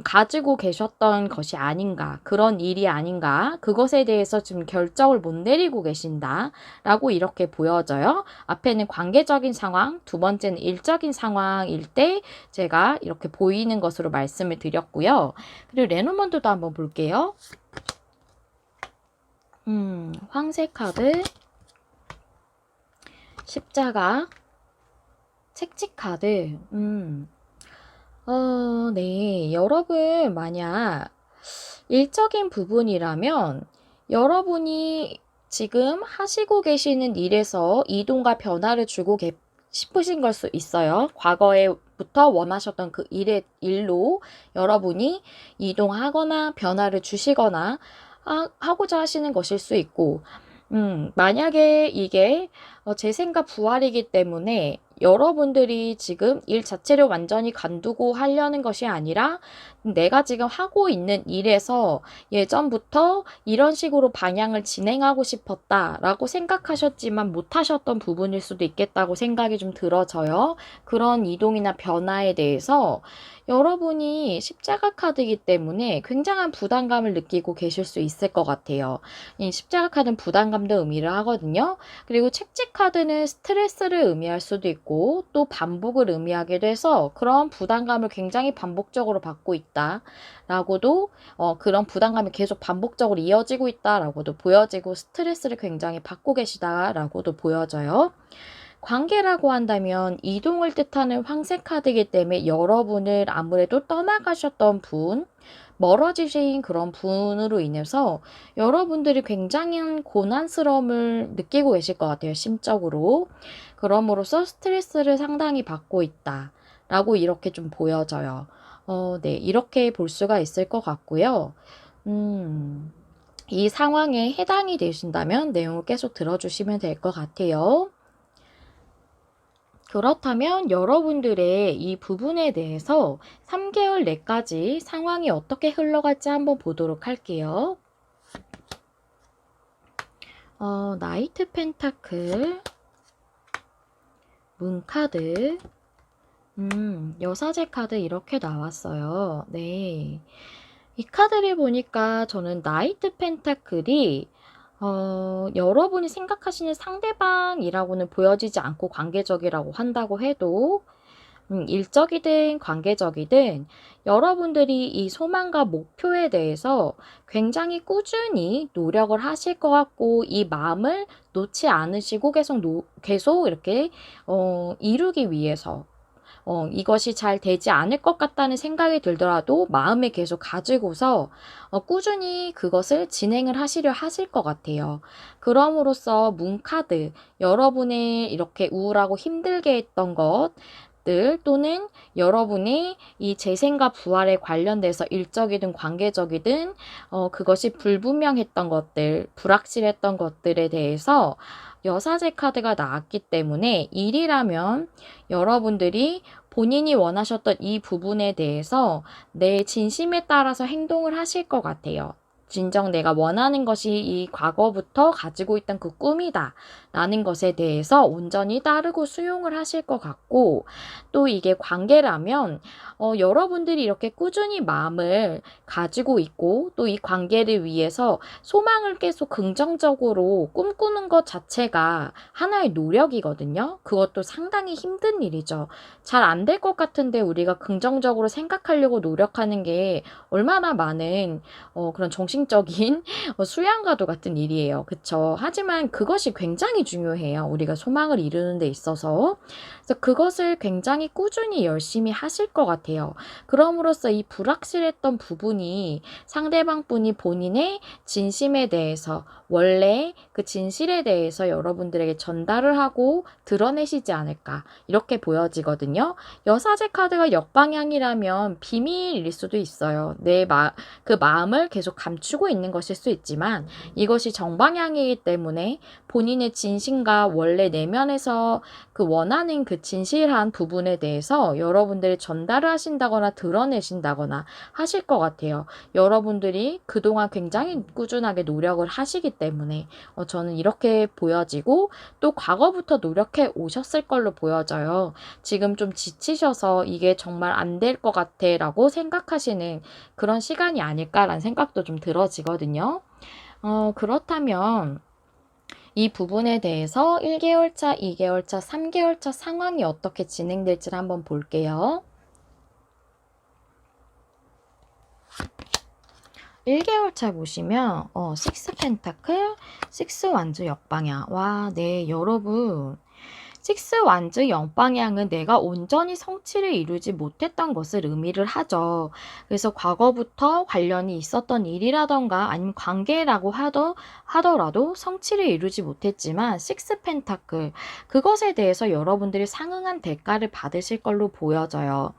가지고 계셨던 것이 아닌가, 그런 일이 아닌가, 그것에 대해서 지금 결정을 못 내리고 계신다라고 이렇게 보여져요. 앞에는 관계적인 상황, 두 번째는 일적인 상황일 때 제가 이렇게 보이는 것으로 말씀을 드렸고요. 그리고 레노먼드도 한번 볼게요. 황색 카드, 십자가, 책찍 카드. 네. 여러분, 만약 일적인 부분이라면 여러분이 지금 하시고 계시는 일에서 이동과 변화를 주고 싶으신 걸 수 있어요. 과거에부터 원하셨던 그 일로 여러분이 이동하거나 변화를 주시거나 하고자 하시는 것일 수 있고, 만약에 이게 재생과 부활이기 때문에 여러분들이 지금 일 자체를 완전히 관두고 하려는 것이 아니라 내가 지금 하고 있는 일에서 예전부터 이런 식으로 방향을 진행하고 싶었다라고 생각하셨지만 못하셨던 부분일 수도 있겠다고 생각이 좀 들어져요. 그런 이동이나 변화에 대해서 여러분이 십자가 카드이기 때문에 굉장한 부담감을 느끼고 계실 수 있을 것 같아요. 이 십자가 카드는 부담감도 의미를 하거든요. 그리고 책찍 카드는 스트레스를 의미할 수도 있고 또 반복을 의미하기도 해서 그런 부담감을 굉장히 반복적으로 받고 있다라고도, 그런 부담감이 계속 반복적으로 이어지고 있다라고도 보여지고 스트레스를 굉장히 받고 계시다라고도 보여져요. 관계라고 한다면 이동을 뜻하는 황색 카드이기 때문에 여러분을 아무래도 떠나가셨던 분, 멀어지신 그런 분으로 인해서 여러분들이 굉장히 고난스러움을 느끼고 계실 것 같아요, 심적으로. 그럼으로써 스트레스를 상당히 받고 있다라고 이렇게 좀 보여져요. 네, 이렇게 볼 수가 있을 것 같고요. 이 상황에 해당이 되신다면 내용을 계속 들어주시면 될 것 같아요. 그렇다면 여러분들의 이 부분에 대해서 3개월 내까지 상황이 어떻게 흘러갈지 한번 보도록 할게요. 나이트 펜타클, 문카드, 여사제 카드 이렇게 나왔어요. 네. 이 카드를 보니까 저는 나이트 펜타클이 여러분이 생각하시는 상대방이라고는 보여지지 않고 관계적이라고 한다고 해도, 일적이든 관계적이든 여러분들이 이 소망과 목표에 대해서 굉장히 꾸준히 노력을 하실 것 같고 이 마음을 놓지 않으시고 계속 이렇게 이루기 위해서, 이것이 잘 되지 않을 것 같다는 생각이 들더라도 마음에 계속 가지고서 꾸준히 그것을 진행을 하실 것 같아요. 그럼으로써 문카드, 여러분의 이렇게 우울하고 힘들게 했던 것들 또는 여러분이 이 재생과 부활에 관련돼서 일적이든 관계적이든 그것이 불분명했던 것들, 불확실했던 것들에 대해서 여사제 카드가 나왔기 때문에 일이라면 여러분들이 본인이 원하셨던 이 부분에 대해서 내 진심에 따라서 행동을 하실 것 같아요. 진정 내가 원하는 것이 이 과거부터 가지고 있던 그 꿈이다. 라는 것에 대해서 온전히 따르고 수용을 하실 것 같고, 또 이게 관계라면 여러분들이 이렇게 꾸준히 마음을 가지고 있고 또 이 관계를 위해서 소망을 계속 긍정적으로 꿈꾸는 것 자체가 하나의 노력이거든요. 그것도 상당히 힘든 일이죠. 잘 안 될 것 같은데 우리가 긍정적으로 생각하려고 노력하는 게 얼마나 많은 그런 정신적인 수양과도 같은 일이에요. 그쵸? 하지만 그것이 굉장히 중요해요. 우리가 소망을 이루는 데 있어서. 그래서 그것을 굉장히 꾸준히 열심히 하실 것 같아요. 그럼으로써 이 불확실했던 부분이 상대방 분이 본인의 진심에 대해서, 원래 그 진실에 대해서 여러분들에게 전달을 하고 드러내시지 않을까, 이렇게 보여지거든요. 여사제 카드가 역방향이라면 비밀일 수도 있어요. 그 마음을 계속 감추고 있는 것일 수 있지만, 이것이 정방향이기 때문에 본인의 진심과 원래 내면에서 그 원하는 그 진실한 부분에 대해서 여러분들이 전달을 하신다거나 드러내신다거나 하실 것 같아요. 여러분들이 그동안 굉장히 꾸준하게 노력을 하시기 때문에 저는 이렇게 보여지고, 또 과거부터 노력해 오셨을 걸로 보여져요. 지금 좀 지치셔서 이게 정말 안 될 것 같아 라고 생각하시는 그런 시간이 아닐까라는 생각도 좀 들어지거든요. 그렇다면 이 부분에 대해서 1개월 차, 2개월 차, 3개월 차 상황이 어떻게 진행될지를 한번 볼게요. 1개월 차 보시면 6 펜타클, 6 완주 역방향. 와, 네, 여러분. 6 완즈 영방향은 내가 온전히 성취를 이루지 못했던 것을 의미를 하죠. 그래서 과거부터 관련이 있었던 일이라던가 아니면 관계라고 하더라도 성취를 이루지 못했지만 6 펜타클, 그것에 대해서 여러분들이 상응한 대가를 받으실 걸로 보여져요.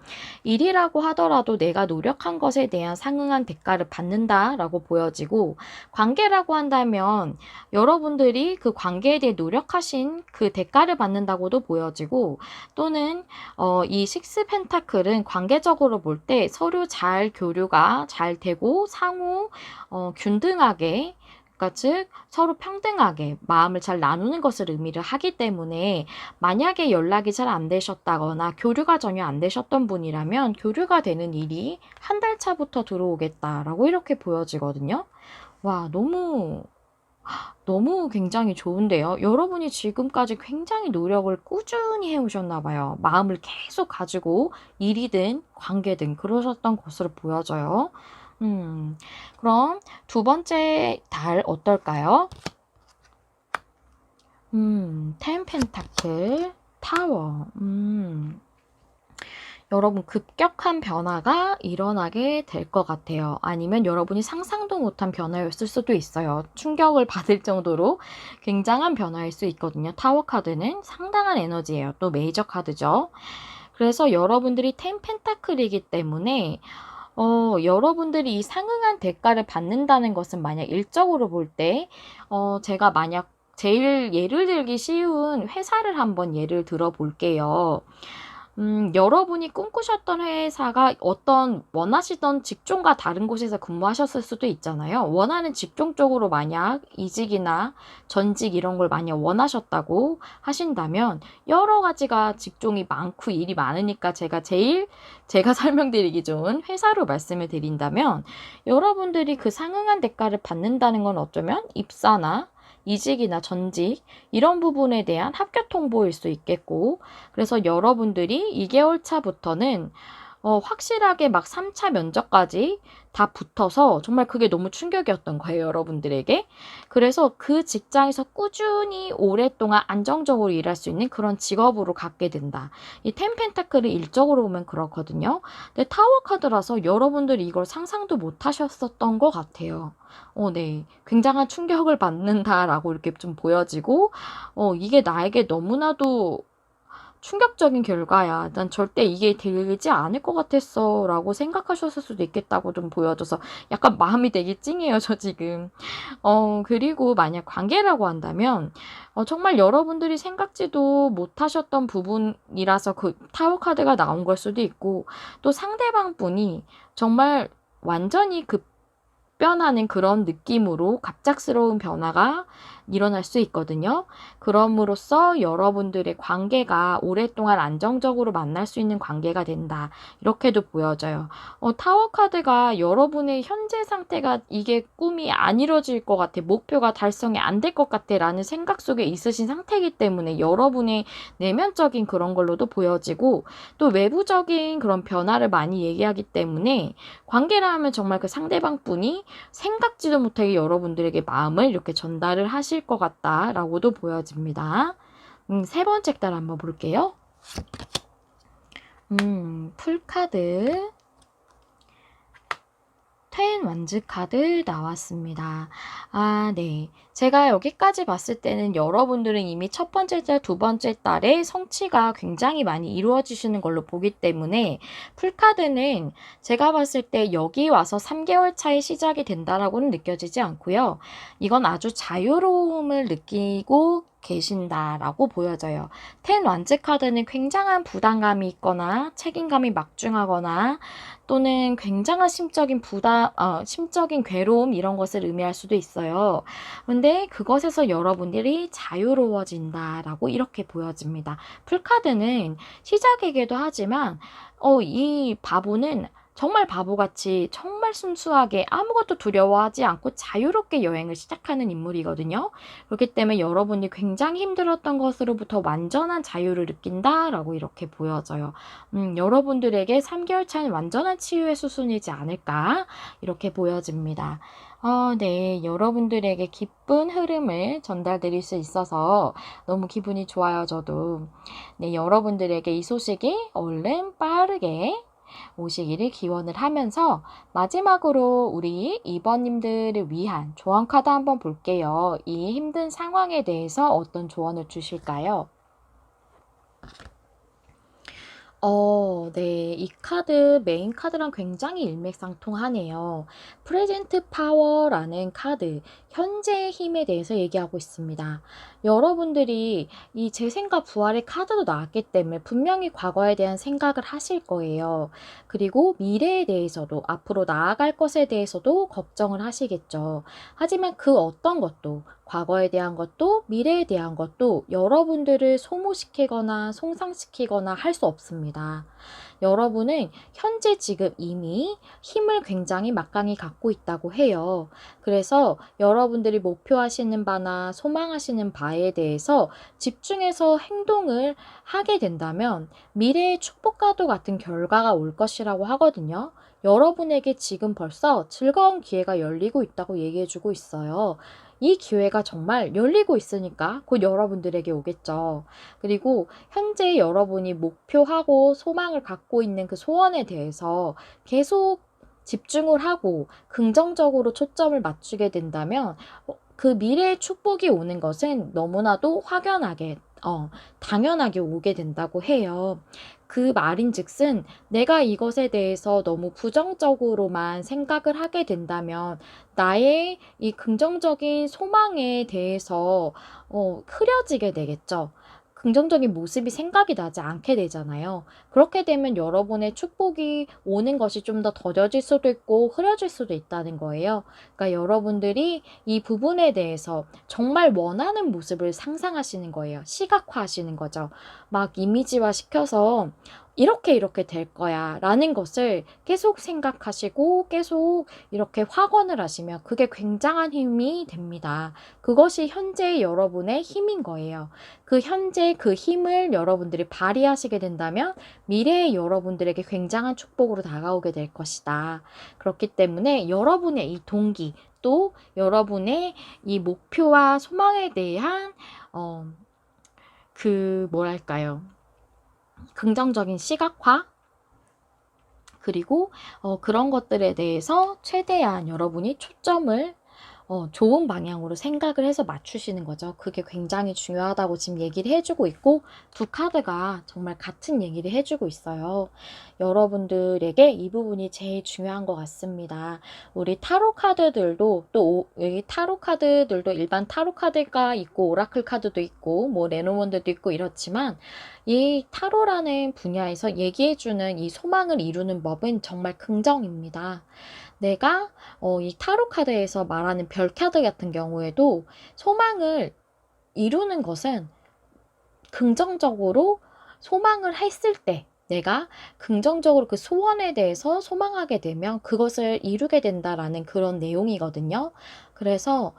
일이라고 하더라도 내가 노력한 것에 대한 상응한 대가를 받는다라고 보여지고, 관계라고 한다면 여러분들이 그 관계에 대해 노력하신 그 대가를 받는다고도 보여지고, 또는 이 6 펜타클은 관계적으로 볼 때 서로 잘 교류가 잘 되고 상호 균등하게, 그러니까 즉 서로 평등하게 마음을 잘 나누는 것을 의미를 하기 때문에, 만약에 연락이 잘 안 되셨다거나 교류가 전혀 안 되셨던 분이라면 교류가 되는 일이 한 달 차부터 들어오겠다라고 이렇게 보여지거든요. 와, 너무 굉장히 좋은데요. 여러분이 지금까지 굉장히 노력을 꾸준히 해오셨나 봐요. 마음을 계속 가지고 일이든 관계든 그러셨던 것으로 보여져요. 그럼 두 번째 달 어떨까요? 10 펜타클, 타워. 여러분 급격한 변화가 일어나게 될 것 같아요. 아니면 여러분이 상상도 못한 변화였을 수도 있어요. 충격을 받을 정도로 굉장한 변화일 수 있거든요. 타워 카드는 상당한 에너지예요. 또 메이저 카드죠. 그래서 여러분들이 10 펜타클이기 때문에 여러분들이 이 상응한 대가를 받는다는 것은, 만약 일적으로 볼 때 제가 만약 제일 예를 들기 쉬운 회사를 한번 예를 들어 볼게요. 여러분이 꿈꾸셨던 회사가 어떤 원하시던 직종과 다른 곳에서 근무하셨을 수도 있잖아요. 원하는 직종 쪽으로 만약 이직이나 전직 이런 걸 만약 원하셨다고 하신다면, 여러 가지가 직종이 많고 일이 많으니까 제가 설명드리기 좋은 회사로 말씀을 드린다면, 여러분들이 그 상응한 대가를 받는다는 건 어쩌면 입사나 이직이나 전직 이런 부분에 대한 합격 통보일 수 있겠고, 그래서 여러분들이 2개월 차부터는 확실하게 막 3차 면접까지 다 붙어서 정말 그게 너무 충격이었던 거예요, 여러분들에게. 그래서 그 직장에서 꾸준히 오랫동안 안정적으로 일할 수 있는 그런 직업으로 갖게 된다. 이 10 펜타클을 일적으로 보면 그렇거든요. 근데 타워 카드라서 여러분들이 이걸 상상도 못 하셨었던 것 같아요. 네. 굉장한 충격을 받는다라고 이렇게 좀 보여지고, 이게 나에게 너무나도 충격적인 결과야. 난 절대 이게 되지 않을 것 같았어. 라고 생각하셨을 수도 있겠다고 좀 보여져서 약간 마음이 되게 찡해요, 저 지금. 그리고 만약 관계라고 한다면, 정말 여러분들이 생각지도 못하셨던 부분이라서 그 타워 카드가 나온 걸 수도 있고, 또 상대방 분이 정말 완전히 급변하는 그런 느낌으로 갑작스러운 변화가 일어날 수 있거든요. 그럼으로써 여러분들의 관계가 오랫동안 안정적으로 만날 수 있는 관계가 된다. 이렇게도 보여져요. 타워 카드가 여러분의 현재 상태가 이게 꿈이 안 이뤄질 것 같아. 목표가 달성이 안 될 것 같아. 라는 생각 속에 있으신 상태이기 때문에 여러분의 내면적인 그런 걸로도 보여지고 또 외부적인 그런 변화를 많이 얘기하기 때문에 관계라 하면 정말 그 상대방 분이 생각지도 못하게 여러분들에게 마음을 이렇게 전달을 하실 것 같다라고도 보여집니다. 세 번째 딸 한번 볼게요. 풀카드, 텐 완즈 카드 나왔습니다. 네. 제가 여기까지 봤을 때는 여러분들은 이미 첫 번째 달, 두 번째 달에 성취가 굉장히 많이 이루어지시는 걸로 보기 때문에 풀카드는 제가 봤을 때 여기 와서 3개월 차에 시작이 된다라고는 느껴지지 않고요. 이건 아주 자유로움을 느끼고 계신다라고 보여져요. 텐 완즈 카드는 굉장한 부담감이 있거나 책임감이 막중하거나 또는 굉장한 심적인 괴로움 이런 것을 의미할 수도 있어요. 근데 그것에서 여러분들이 자유로워진다라고 이렇게 보여집니다. 풀카드는 시작이기도 하지만 이 바보는 정말 바보같이 정말 순수하게 아무것도 두려워하지 않고 자유롭게 여행을 시작하는 인물이거든요. 그렇기 때문에 여러분이 굉장히 힘들었던 것으로부터 완전한 자유를 느낀다라고 이렇게 보여져요. 여러분들에게 3개월 차는 완전한 치유의 수순이지 않을까 이렇게 보여집니다. 네, 여러분들에게 기쁜 흐름을 전달드릴 수 있어서 너무 기분이 좋아요, 저도. 네, 여러분들에게 이 소식이 얼른 빠르게 오시기를 기원을 하면서 마지막으로 우리 2번님들을 위한 조언 카드 한번 볼게요. 이 힘든 상황에 대해서 어떤 조언을 주실까요? 네. 이 카드, 메인 카드랑 굉장히 일맥상통하네요. 프레젠트 파워라는 카드, 현재의 힘에 대해서 얘기하고 있습니다. 여러분들이 이 재생과 부활의 카드도 나왔기 때문에 분명히 과거에 대한 생각을 하실 거예요. 그리고 미래에 대해서도, 앞으로 나아갈 것에 대해서도 걱정을 하시겠죠. 하지만 그 어떤 것도, 과거에 대한 것도 미래에 대한 것도 여러분들을 소모시키거나 손상시키거나 할 수 없습니다. 여러분은 현재 지금 이미 힘을 굉장히 막강히 갖고 있다고 해요. 그래서 여러분들이 목표하시는 바나 소망하시는 바에 대해서 집중해서 행동을 하게 된다면 미래의 축복과도 같은 결과가 올 것이라고 하거든요. 여러분에게 지금 벌써 즐거운 기회가 열리고 있다고 얘기해주고 있어요. 이 기회가 정말 열리고 있으니까 곧 여러분들에게 오겠죠. 그리고 현재 여러분이 목표하고 소망을 갖고 있는 그 소원에 대해서 계속 집중을 하고 긍정적으로 초점을 맞추게 된다면 그 미래의 축복이 오는 것은 너무나도 확연하게 당연하게 오게 된다고 해요. 그 말인즉슨 내가 이것에 대해서 너무 부정적으로만 생각을 하게 된다면 나의 이 긍정적인 소망에 대해서 흐려지게 되겠죠. 긍정적인 모습이 생각이 나지 않게 되잖아요. 그렇게 되면 여러분의 축복이 오는 것이 좀 더 더뎌질 수도 있고 흐려질 수도 있다는 거예요. 그러니까 여러분들이 이 부분에 대해서 정말 원하는 모습을 상상하시는 거예요. 시각화하시는 거죠. 막 이미지화 시켜서 이렇게 될 거야 라는 것을 계속 생각하시고 계속 이렇게 확언을 하시면 그게 굉장한 힘이 됩니다. 그것이 현재 여러분의 힘인 거예요. 그 현재 그 힘을 여러분들이 발휘하시게 된다면 미래의 여러분들에게 굉장한 축복으로 다가오게 될 것이다. 그렇기 때문에 여러분의 이 동기 또 여러분의 이 목표와 소망에 대한 뭐랄까요? 긍정적인 시각화 그리고 그런 것들에 대해서 최대한 여러분이 초점을 좋은 방향으로 생각을 해서 맞추시는 거죠. 그게 굉장히 중요하다고 지금 얘기를 해주고 있고 두 카드가 정말 같은 얘기를 해주고 있어요. 여러분들에게 이 부분이 제일 중요한 것 같습니다. 우리 타로 카드들도 또 여기 타로 카드들도 일반 타로 카드가 있고 오라클 카드도 있고 뭐 레노먼드도 있고 이렇지만 이 타로라는 분야에서 얘기해주는 이 소망을 이루는 법은 정말 긍정입니다. 내가 이 타로 카드에서 말하는 별 카드 같은 경우에도 소망을 이루는 것은 긍정적으로 소망을 했을 때 내가 긍정적으로 그 소원에 대해서 소망하게 되면 그것을 이루게 된다라는 그런 내용이거든요. 그래서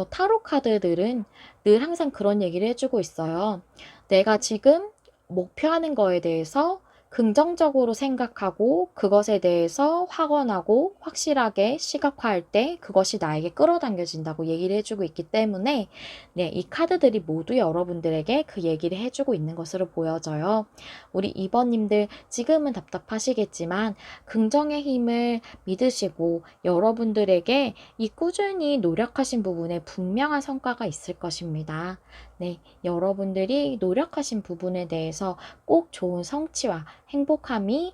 타로 카드들은 늘 항상 그런 얘기를 해주고 있어요. 내가 지금 목표하는 거에 대해서 긍정적으로 생각하고 그것에 대해서 확언하고 확실하게 시각화할 때 그것이 나에게 끌어당겨진다고 얘기를 해주고 있기 때문에 네, 이 카드들이 모두 여러분들에게 그 얘기를 해주고 있는 것으로 보여져요. 우리 2번님들 지금은 답답하시겠지만 긍정의 힘을 믿으시고 여러분들에게 이 꾸준히 노력하신 부분에 분명한 성과가 있을 것입니다. 네, 여러분들이 노력하신 부분에 대해서 꼭 좋은 성취와 행복함이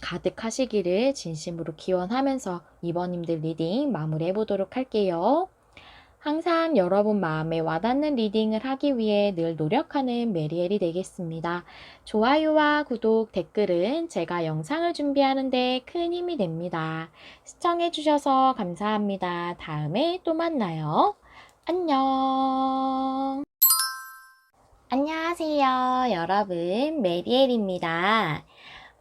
가득하시기를 진심으로 기원하면서 2번님들 리딩 마무리해 보도록 할게요. 항상 여러분 마음에 와닿는 리딩을 하기 위해 늘 노력하는 메리엘이 되겠습니다. 좋아요와 구독, 댓글은 제가 영상을 준비하는데 큰 힘이 됩니다. 시청해주셔서 감사합니다. 다음에 또 만나요. 안녕. 안녕하세요, 여러분. 메리엘입니다.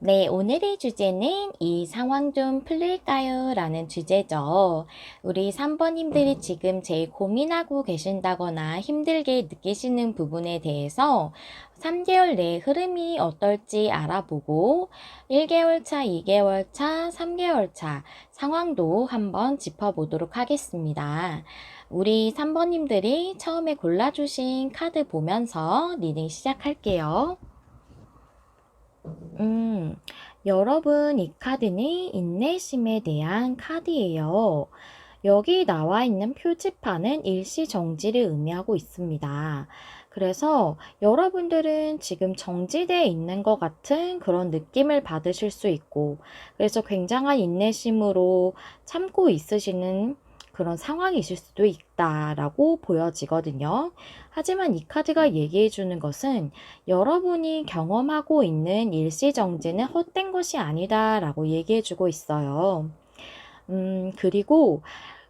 네, 오늘의 주제는 이 상황 좀 풀릴까요? 라는 주제죠. 우리 3번님들이 지금 제일 고민하고 계신다거나 힘들게 느끼시는 부분에 대해서 3개월 내 흐름이 어떨지 알아보고 1개월 차, 2개월 차, 3개월 차 상황도 한번 짚어보도록 하겠습니다. 우리 3번님들이 처음에 골라주신 카드 보면서 리딩 시작할게요. 여러분, 이 카드는 인내심에 대한 카드예요. 여기 나와 있는 표지판은 일시정지를 의미하고 있습니다. 그래서 여러분들은 지금 정지되어 있는 것 같은 그런 느낌을 받으실 수 있고, 그래서 굉장한 인내심으로 참고 있으시는 그런 상황이실 수도 있다라고 보여지거든요. 하지만 이 카드가 얘기해 주는 것은 여러분이 경험하고 있는 일시정지는 헛된 것이 아니다라고 얘기해 주고 있어요. 그리고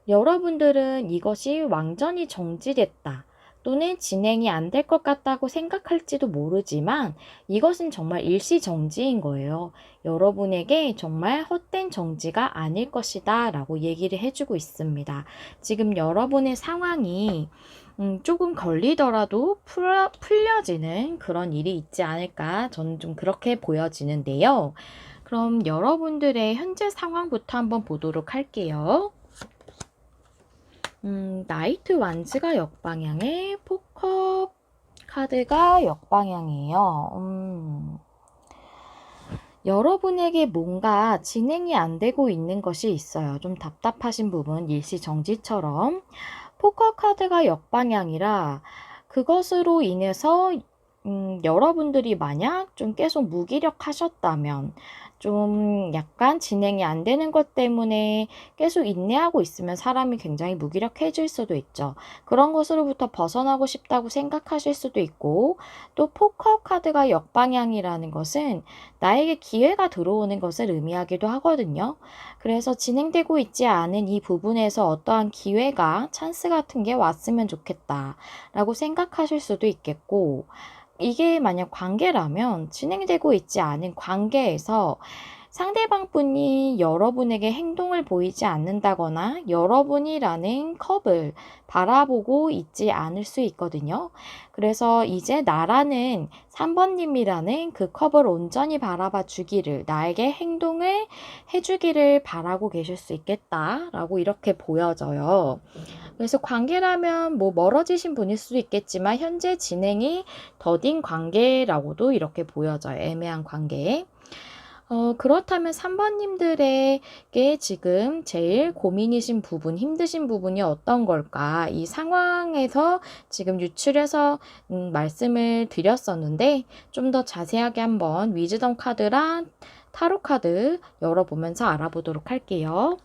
여러분들은 이것이 완전히 정지됐다. 또는 진행이 안 될 것 같다고 생각할지도 모르지만 이것은 정말 일시정지인 거예요. 여러분에게 정말 헛된 정지가 아닐 것이다 라고 얘기를 해주고 있습니다. 지금 여러분의 상황이 조금 걸리더라도 풀려지는 그런 일이 있지 않을까 저는 좀 그렇게 보여지는데요. 그럼 여러분들의 현재 상황부터 한번 보도록 할게요. 나이트 완즈가 역방향에 포커 카드가 역방향이에요. 여러분에게 뭔가 진행이 안 되고 있는 것이 있어요. 좀 답답하신 부분, 일시정지처럼. 포커 카드가 역방향이라 그것으로 인해서 여러분들이 만약 좀 계속 무기력하셨다면 좀 약간 진행이 안 되는 것 때문에 계속 인내하고 있으면 사람이 굉장히 무기력해질 수도 있죠. 그런 것으로부터 벗어나고 싶다고 생각하실 수도 있고 또 포커 카드가 역방향이라는 것은 나에게 기회가 들어오는 것을 의미하기도 하거든요. 그래서 진행되고 있지 않은 이 부분에서 어떠한 기회가 찬스 같은 게 왔으면 좋겠다 라고 생각하실 수도 있겠고 이게 만약 관계라면 진행되고 있지 않은 관계에서 상대방 분이 여러분에게 행동을 보이지 않는다거나 여러분이라는 컵을 바라보고 있지 않을 수 있거든요. 그래서 이제 나라는 3번님이라는 그 컵을 온전히 바라봐 주기를, 나에게 행동을 해주기를 바라고 계실 수 있겠다라고 이렇게 보여져요. 그래서 관계라면 뭐 멀어지신 분일 수도 있겠지만 현재 진행이 더딘 관계라고도 이렇게 보여져요. 애매한 관계. 그렇다면 3번님들에게 지금 제일 고민이신 부분, 힘드신 부분이 어떤 걸까? 이 상황에서 지금 유출해서 말씀을 드렸었는데 좀 더 자세하게 한번 위즈덤 카드랑 타로 카드 열어보면서 알아보도록 할게요.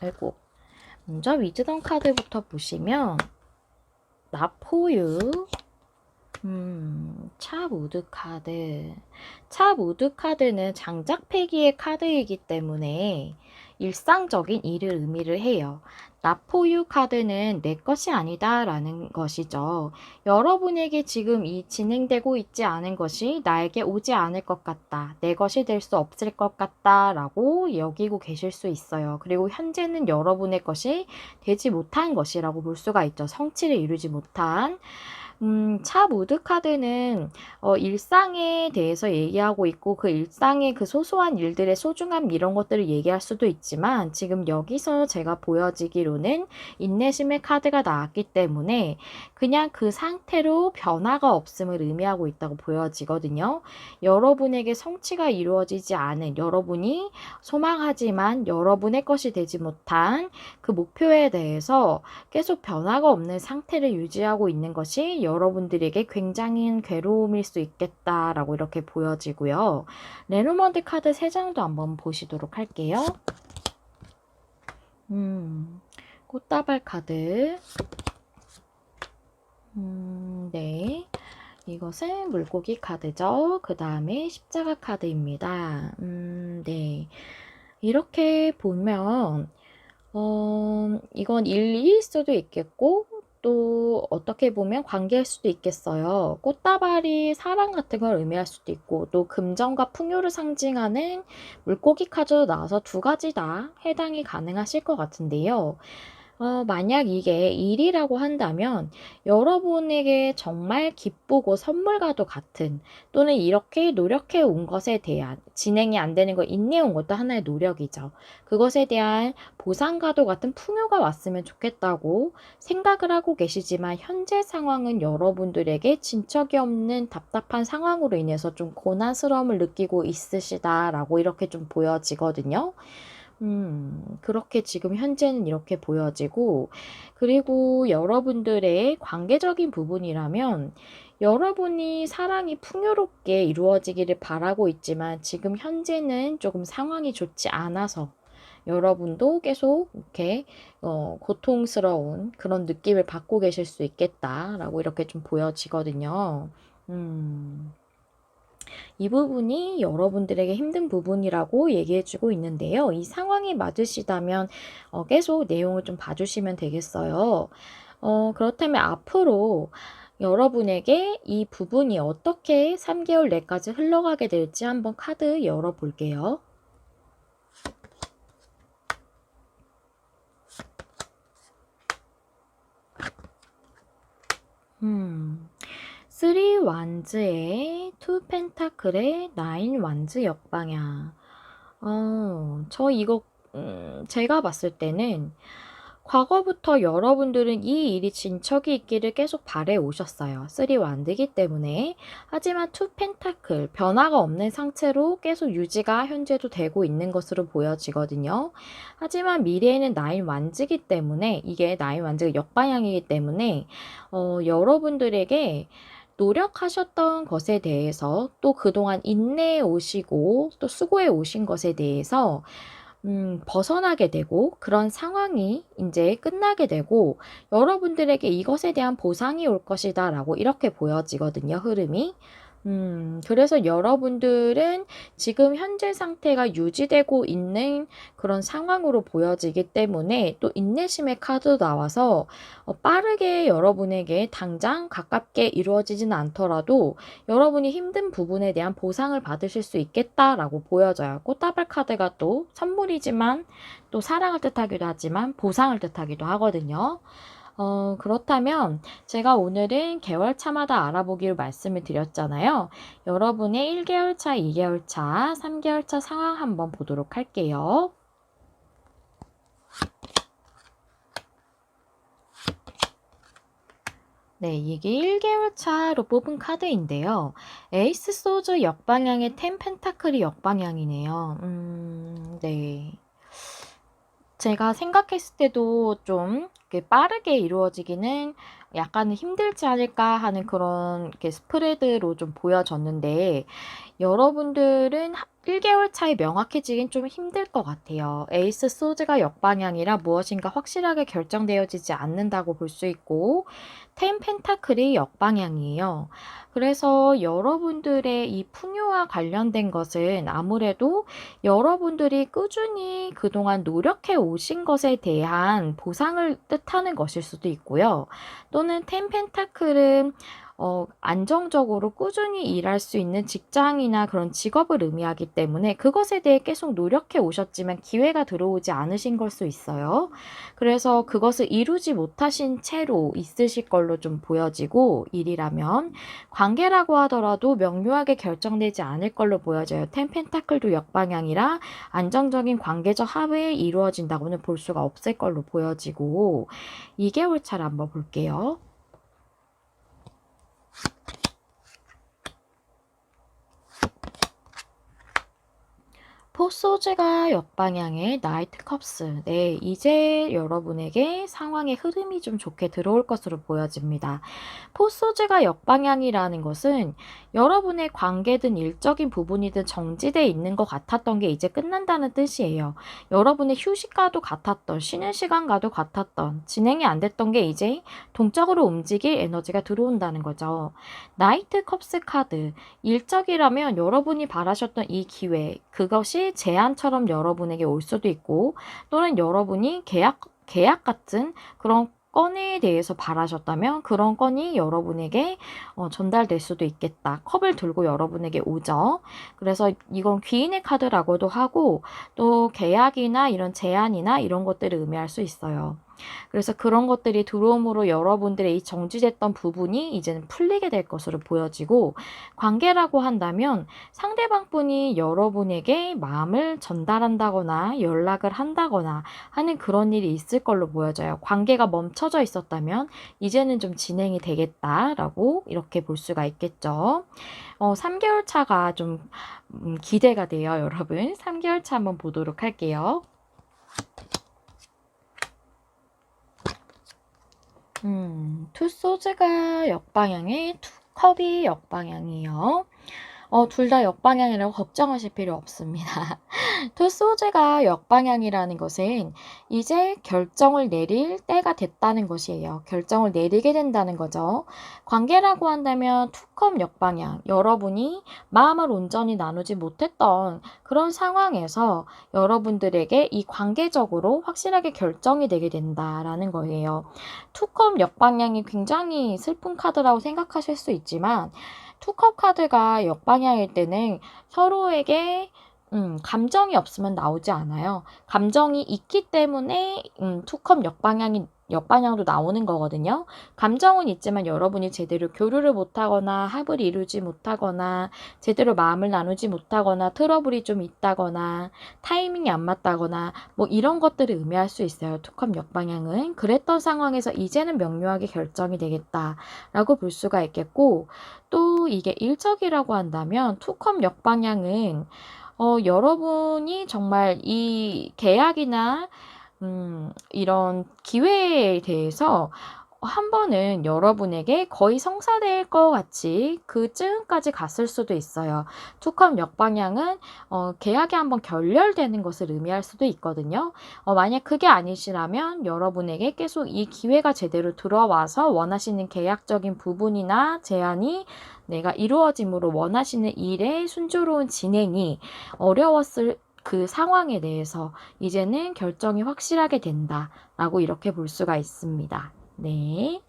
아이고. 먼저 위즈덤 카드부터 보시면 나포유 차 무드 카드. 차 무드 카드는 장작 패기의 카드이기 때문에 일상적인 일을 의미를 해요. Not for you 카드는 내 것이 아니다 라는 것이죠. 여러분에게 지금 이 진행되고 있지 않은 것이 나에게 오지 않을 것 같다. 내 것이 될 수 없을 것 같다 라고 여기고 계실 수 있어요. 그리고 현재는 여러분의 것이 되지 못한 것이라고 볼 수가 있죠. 성취를 이루지 못한. 차 모드 카드는 일상에 대해서 얘기하고 있고 그 일상의 그 소소한 일들의 소중함 이런 것들을 얘기할 수도 있지만 지금 여기서 제가 보여지기로는 인내심의 카드가 나왔기 때문에 그냥 그 상태로 변화가 없음을 의미하고 있다고 보여지거든요. 여러분에게 성취가 이루어지지 않은 여러분이 소망하지만 여러분의 것이 되지 못한 그 목표에 대해서 계속 변화가 없는 상태를 유지하고 있는 것이 여러분들에게 굉장히 괴로움일 수 있겠다라고 이렇게 보여지고요. 레노먼드 카드 3장도 한번 보시도록 할게요. 꽃다발 카드. 네. 이것은 물고기 카드죠. 그 다음에 십자가 카드입니다. 네. 이렇게 보면 이건 일일 수도 있겠고 또 어떻게 보면 관계일 수도 있겠어요. 꽃다발이 사랑 같은 걸 의미할 수도 있고 또 금전과 풍요를 상징하는 물고기 카드도 나와서 두 가지 다 해당이 가능하실 것 같은데요. 만약 이게 일이라고 한다면 여러분에게 정말 기쁘고 선물과도 같은 또는 이렇게 노력해 온 것에 대한 진행이 안 되는 거 인내해 온 것도 하나의 노력이죠. 그것에 대한 보상과도 같은 풍요가 왔으면 좋겠다고 생각을 하고 계시지만 현재 상황은 여러분들에게 진척이 없는 답답한 상황으로 인해서 좀 고난스러움을 느끼고 있으시다라고 이렇게 좀 보여지거든요. 그렇게 지금 현재는 이렇게 보여지고, 그리고 여러분들의 관계적인 부분이라면, 여러분이 사랑이 풍요롭게 이루어지기를 바라고 있지만, 지금 현재는 조금 상황이 좋지 않아서, 여러분도 계속 이렇게, 고통스러운 그런 느낌을 받고 계실 수 있겠다라고 이렇게 좀 보여지거든요. 이 부분이 여러분들에게 힘든 부분이라고 얘기해주고 있는데요. 이 상황이 맞으시다면 계속 내용을 좀 봐주시면 되겠어요. 그렇다면 앞으로 여러분에게 이 부분이 어떻게 3개월 내까지 흘러가게 될지 한번 카드 열어볼게요. 쓰리 완즈의 투 펜타클의 나인 완즈 역방향. 저 이거 제가 봤을 때는 과거부터 여러분들은 이 일이 진척이 있기를 계속 바래 오셨어요. 쓰리 완드이기 때문에. 하지만 투 펜타클, 변화가 없는 상태로 계속 유지가 현재도 되고 있는 것으로 보여지거든요. 하지만 미래에는 나인 완즈이기 때문에 이게 나인 완즈가 역방향이기 때문에 여러분들에게 노력하셨던 것에 대해서 또 그동안 인내해 오시고 또 수고해 오신 것에 대해서 벗어나게 되고 그런 상황이 이제 끝나게 되고 여러분들에게 이것에 대한 보상이 올 것이다 라고 이렇게 보여지거든요, 흐름이. 그래서 여러분들은 지금 현재 상태가 유지되고 있는 그런 상황으로 보여지기 때문에 또 인내심의 카드도 나와서 빠르게 여러분에게 당장 가깝게 이루어지지는 않더라도 여러분이 힘든 부분에 대한 보상을 받으실 수 있겠다라고 보여져요. 꽃다발 카드가 또 선물이지만 또 사랑을 뜻하기도 하지만 보상을 뜻하기도 하거든요. 그렇다면 제가 오늘은 개월차마다 알아보기로 말씀을 드렸잖아요. 여러분의 1개월 차, 2개월 차, 3개월 차 상황 한번 보도록 할게요. 네, 이게 1개월 차로 뽑은 카드인데요. 에이스 소드 역방향의 텐 펜타클이 역방향이네요. 네. 제가 생각했을 때도 좀 빠르게 이루어지기는 약간은 힘들지 않을까 하는 그런 이렇게 스프레드로 좀 보여졌는데 여러분들은 1개월 차에 명확해지긴 좀 힘들 것 같아요. 에이스 소드가 역방향이라 무엇인가 확실하게 결정되어지지 않는다고 볼 수 있고 텐 펜타클이 역방향이에요. 그래서 여러분들의 이 풍요와 관련된 것은 아무래도 여러분들이 꾸준히 그동안 노력해 오신 것에 대한 보상을 뜻하는 것일 수도 있고요. 또는 텐 펜타클은 안정적으로 꾸준히 일할 수 있는 직장이나 그런 직업을 의미하기 때문에 그것에 대해 계속 노력해 오셨지만 기회가 들어오지 않으신 걸 수 있어요. 그래서 그것을 이루지 못하신 채로 있으실 걸로 좀 보여지고 일이라면 관계라고 하더라도 명료하게 결정되지 않을 걸로 보여져요. 텐 펜타클도 역방향이라 안정적인 관계적 합이 이루어진다고는 볼 수가 없을 걸로 보여지고 2개월 차를 한번 볼게요. 포소즈가 역방향의 나이트 컵스. 네, 이제 여러분에게 상황의 흐름이 좀 좋게 들어올 것으로 보여집니다. 포소즈가 역방향이라는 것은 여러분의 관계든 일적인 부분이든 정지되어 있는 것 같았던 게 이제 끝난다는 뜻이에요. 여러분의 휴식과도 같았던, 쉬는 시간과도 같았던, 진행이 안 됐던 게 이제 동적으로 움직일 에너지가 들어온다는 거죠. 나이트 컵스 카드. 일적이라면 여러분이 바라셨던 이 기회, 그것이 제안처럼 여러분에게 올 수도 있고, 또는 여러분이 계약 같은 그런 건에 대해서 바라셨다면 그런 건이 여러분에게 전달될 수도 있겠다. 컵을 들고 여러분에게 오죠. 그래서 이건 귀인의 카드라고도 하고 또 계약이나 이런 제안이나 이런 것들을 의미할 수 있어요. 그래서 그런 것들이 들어옴으로 여러분들의 이 정지됐던 부분이 이제는 풀리게 될 것으로 보여지고 관계라고 한다면 상대방 분이 여러분에게 마음을 전달한다거나 연락을 한다거나 하는 그런 일이 있을 걸로 보여져요. 관계가 멈춰져 있었다면 이제는 좀 진행이 되겠다라고 이렇게 볼 수가 있겠죠. 3개월 차가 좀 기대가 돼요, 여러분. 3개월 차 한번 보도록 할게요. 투소즈가 역방향에 투컵이 역방향이에요. 둘 다 역방향이라고 걱정하실 필요 없습니다. 투소제가 역방향이라는 것은 이제 결정을 내릴 때가 됐다는 것이에요. 결정을 내리게 된다는 거죠. 관계라고 한다면 투컵 역방향, 여러분이 마음을 온전히 나누지 못했던 그런 상황에서 여러분들에게 이 관계적으로 확실하게 결정이 되게 된다라는 거예요. 투컵 역방향이 굉장히 슬픈 카드라고 생각하실 수 있지만 투컵 카드가 역방향일 때는 서로에게 감정이 없으면 나오지 않아요. 감정이 있기 때문에 투컵 역방향도 나오는 거거든요. 감정은 있지만 여러분이 제대로 교류를 못하거나 합을 이루지 못하거나 제대로 마음을 나누지 못하거나 트러블이 좀 있다거나 타이밍이 안 맞다거나 뭐 이런 것들을 의미할 수 있어요. 투컵 역방향은. 그랬던 상황에서 이제는 명료하게 결정이 되겠다라고 볼 수가 있겠고 또 이게 일적이라고 한다면 투컵 역방향은 여러분이 정말 이 계약이나 이런 기회에 대해서 한 번은 여러분에게 거의 성사될 것 같이 그 즈음까지 갔을 수도 있어요. 투컵 역방향은 계약이 한번 결렬되는 것을 의미할 수도 있거든요. 만약 그게 아니시라면 여러분에게 계속 이 기회가 제대로 들어와서 원하시는 계약적인 부분이나 제안이 내가 이루어짐으로 원하시는 일의 순조로운 진행이 어려웠을 그 상황에 대해서 이제는 결정이 확실하게 된다라고 이렇게 볼 수가 있습니다. 네.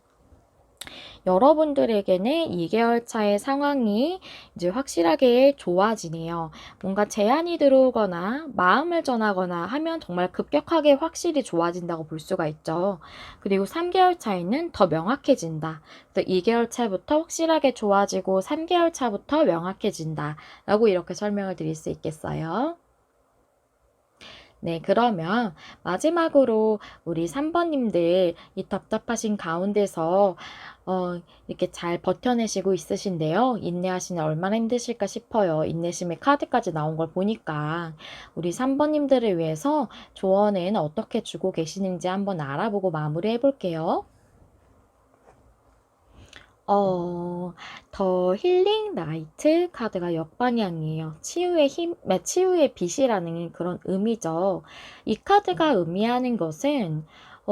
여러분들에게는 2개월 차의 상황이 이제 확실하게 좋아지네요. 뭔가 제안이 들어오거나 마음을 전하거나 하면 정말 급격하게 확실히 좋아진다고 볼 수가 있죠. 그리고 3개월 차에는 더 명확해진다. 그래서 2개월 차부터 확실하게 좋아지고 3개월 차부터 명확해진다. 라고 이렇게 설명을 드릴 수 있겠어요. 네, 그러면 마지막으로 우리 3번님들 이 답답하신 가운데서 이렇게 잘 버텨내시고 있으신데요. 인내하시는 얼마나 힘드실까 싶어요. 인내심의 카드까지 나온 걸 보니까 우리 3번님들을 위해서 조언은 어떻게 주고 계시는지 한번 알아보고 마무리해 볼게요. 어, 더 힐링 나이트 카드가 역방향이에요. 치유의 힘, 치유의 빛이라는 그런 의미죠. 이 카드가 의미하는 것은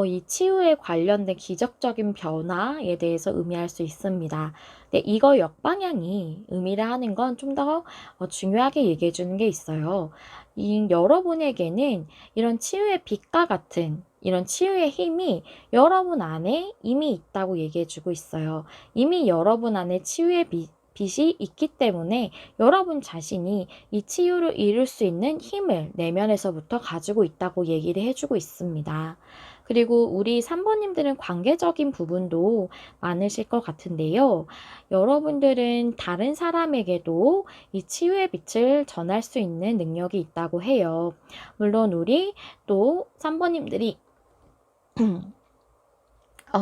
이 치유에 관련된 기적적인 변화에 대해서 의미할 수 있습니다. 근데 이거 역방향이 의미를 하는 건 좀 더 중요하게 얘기해 주는 게 있어요. 여러분에게는 이런 치유의 빛과 같은 이런 치유의 힘이 여러분 안에 이미 있다고 얘기해 주고 있어요. 이미 여러분 안에 치유의 빛이 있기 때문에 여러분 자신이 이 치유를 이룰 수 있는 힘을 내면에서부터 가지고 있다고 얘기를 해주고 있습니다. 그리고 우리 3번님들은 관계적인 부분도 많으실 것 같은데요. 여러분들은 다른 사람에게도 이 치유의 빛을 전할 수 있는 능력이 있다고 해요. 물론 우리 또 3번님들이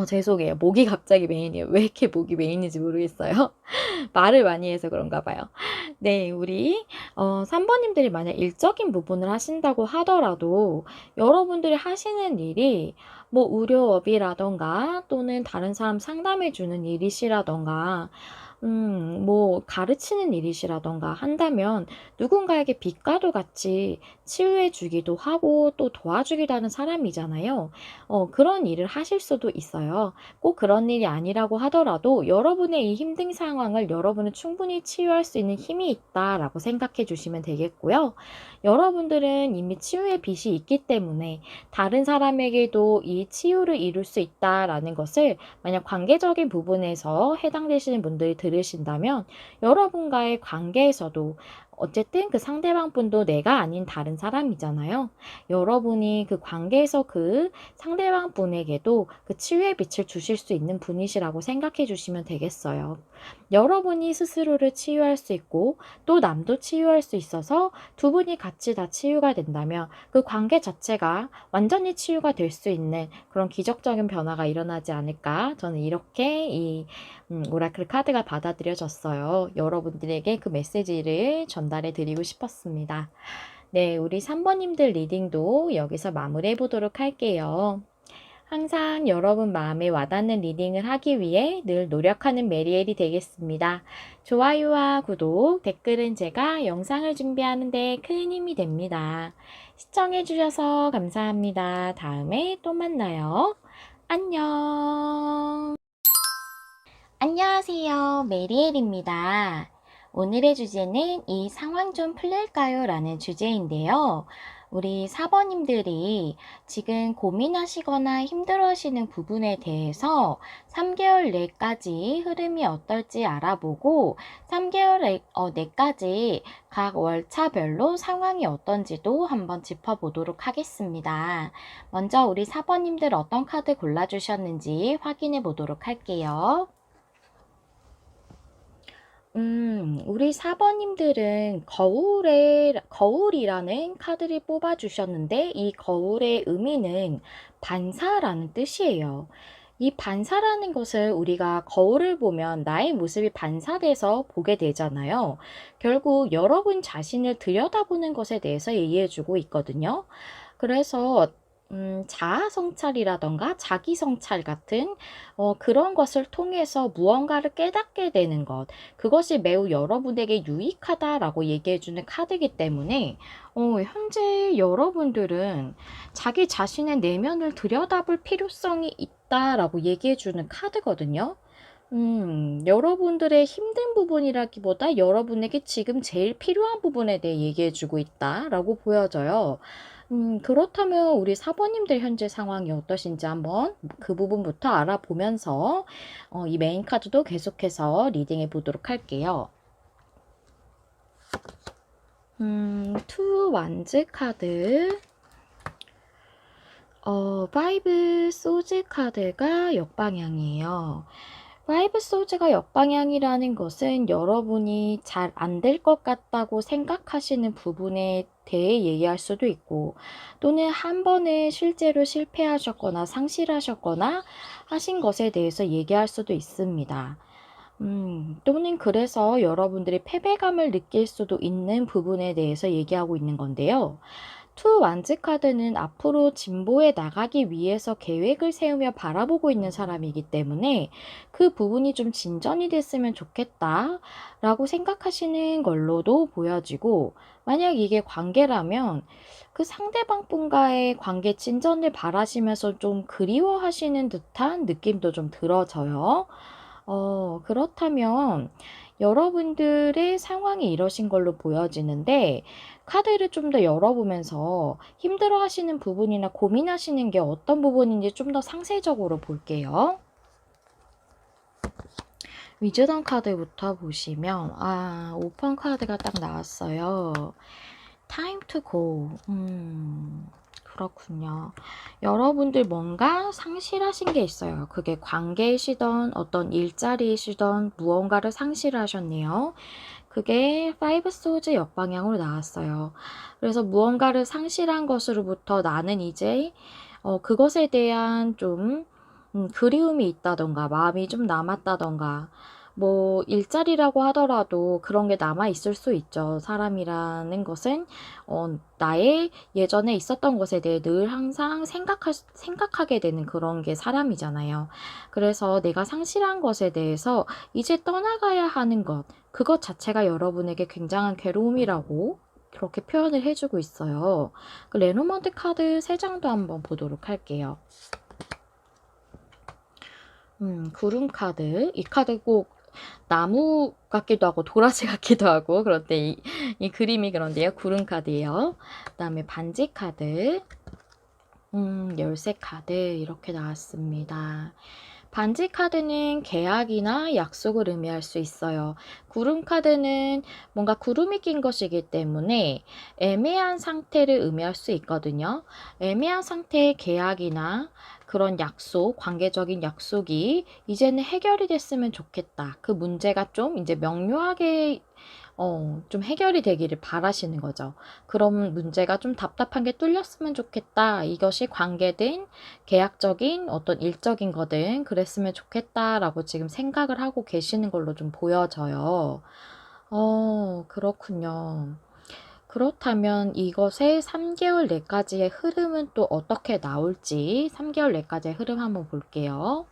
죄송해요. 목이 갑자기 메인이에요. 왜 이렇게 목이 메인인지 모르겠어요. 말을 많이 해서 그런가 봐요. 네, 우리 3번님들이 만약 일적인 부분을 하신다고 하더라도 여러분들이 하시는 일이 뭐 의료업이라던가 또는 다른 사람 상담해 주는 일이시라던가 뭐 가르치는 일이시라던가 한다면 누군가에게 빛과도 같이 치유해 주기도 하고 또 도와주기도 하는 사람이잖아요. 그런 일을 하실 수도 있어요. 꼭 그런 일이 아니라고 하더라도 여러분의 이 힘든 상황을 여러분은 충분히 치유할 수 있는 힘이 있다라고 생각해 주시면 되겠고요. 여러분들은 이미 치유의 빛이 있기 때문에 다른 사람에게도 이 치유를 이룰 수 있다라는 것을 만약 관계적인 부분에서 해당되시는 분들이 들으신다면 여러분과의 관계에서도 어쨌든 그 상대방 분도 내가 아닌 다른 사람이잖아요. 여러분이 그 관계에서 그 상대방 분에게도 그 치유의 빛을 주실 수 있는 분이시라고 생각해 주시면 되겠어요. 여러분이 스스로를 치유할 수 있고 또 남도 치유할 수 있어서 두 분이 같이 다 치유가 된다면 그 관계 자체가 완전히 치유가 될 수 있는 그런 기적적인 변화가 일어나지 않을까 저는 이렇게 이 오라클 카드가 받아들여졌어요. 여러분들에게 그 메시지를 전달해 드리고 싶었습니다. 네, 우리 3번님들 리딩도 여기서 마무리해 보도록 할게요. 항상 여러분 마음에 와닿는 리딩을 하기 위해 늘 노력하는 메리엘이 되겠습니다. 좋아요와 구독, 댓글은 제가 영상을 준비하는 데 큰 힘이 됩니다. 시청해주셔서 감사합니다. 다음에 또 만나요. 안녕. 안녕하세요. 메리엘입니다. 오늘의 주제는 이 상황 좀 풀릴까요? 라는 주제인데요. 우리 4번님들이 지금 고민하시거나 힘들어하시는 부분에 대해서 3개월 내까지 흐름이 어떨지 알아보고 3개월 내까지 각 월차별로 상황이 어떤지도 한번 짚어보도록 하겠습니다. 먼저 우리 4번님들 어떤 카드 골라주셨는지 확인해 보도록 할게요. 우리 4번님들은 거울이라는 카드를 뽑아주셨는데, 이 거울의 의미는 반사라는 뜻이에요. 이 반사라는 것을 우리가 거울을 보면 나의 모습이 반사돼서 보게 되잖아요. 결국 여러분 자신을 들여다보는 것에 대해서 얘기해주고 있거든요. 그래서 자아 성찰이라던가 자기 성찰 같은 그런 것을 통해서 무언가를 깨닫게 되는 것, 그것이 매우 여러분에게 유익하다라고 얘기해주는 카드이기 때문에 현재 여러분들은 자기 자신의 내면을 들여다볼 필요성이 있다라고 얘기해주는 카드거든요. 여러분들의 힘든 부분이라기보다 여러분에게 지금 제일 필요한 부분에 대해 얘기해주고 있다라고 보여져요. 그렇다면 우리 사모님들 현재 상황이 어떠신지 한번 그 부분부터 알아보면서 이 메인 카드도 계속해서 리딩해 보도록 할게요. 투 완즈 카드, 파이브 소즈 카드가 역방향이에요. 파이브 소즈가 역방향이라는 것은 여러분이 잘 안 될 것 같다고 생각하시는 부분에 대해 얘기할 수도 있고 또는 한 번은 실제로 실패하셨거나 상실하셨거나 하신 것에 대해서 얘기할 수도 있습니다. 또는 그래서 여러분들이 패배감을 느낄 수도 있는 부분에 대해서 얘기하고 있는 건데요. 투 완즈 카드는 앞으로 진보해 나가기 위해서 계획을 세우며 바라보고 있는 사람이기 때문에 그 부분이 좀 진전이 됐으면 좋겠다라고 생각하시는 걸로도 보여지고, 만약 이게 관계라면 그 상대방 분과의 관계 진전을 바라시면서 좀 그리워하시는 듯한 느낌도 좀 들어져요. 그렇다면 여러분들의 상황이 이러신 걸로 보여지는데, 카드를 좀 더 열어보면서 힘들어 하시는 부분이나 고민하시는 게 어떤 부분인지 좀 더 상세적으로 볼게요. 위즈덤 카드부터 보시면, 오픈 카드가 딱 나왔어요. Time to go. 그렇군요. 여러분들 뭔가 상실하신 게 있어요. 그게 관계이시던 어떤 일자리이시던 무언가를 상실하셨네요. 그게 파이브 소즈 역방향으로 나왔어요. 그래서 무언가를 상실한 것으로부터 나는 이제 그것에 대한 좀 그리움이 있다던가 마음이 좀 남았다던가, 뭐 일자리라고 하더라도 그런 게 남아 있을 수 있죠. 사람이라는 것은 나의 예전에 있었던 것에 대해 늘 항상 생각하게 되는 그런 게 사람이잖아요. 그래서 내가 상실한 것에 대해서 이제 떠나가야 하는 것, 그것 자체가 여러분에게 굉장한 괴로움이라고 그렇게 표현을 해주고 있어요. 그 레노먼트 카드 3장도 한번 보도록 할게요. 구름 카드. 이 카드 꼭 나무 같기도 하고 도라지 같기도 하고 그런데 이 그림이 그런데요. 구름 카드예요. 그다음에 반지 카드. 열쇠 카드 이렇게 나왔습니다. 반지 카드는 계약이나 약속을 의미할 수 있어요. 구름 카드는 뭔가 구름이 낀 것이기 때문에 애매한 상태를 의미할 수 있거든요. 애매한 상태의 계약이나 그런 약속, 관계적인 약속이 이제는 해결이 됐으면 좋겠다. 그 문제가 좀 이제 명료하게 좀 해결이 되기를 바라시는 거죠. 그런 문제가 좀 답답한 게 뚫렸으면 좋겠다. 이것이 관계든 계약적인 어떤 일적인 거든 그랬으면 좋겠다라고 지금 생각을 하고 계시는 걸로 좀 보여져요. 그렇군요. 그렇다면 이것의 3개월 내까지의 흐름은 또 어떻게 나올지 3개월 내까지의 흐름 한번 볼게요.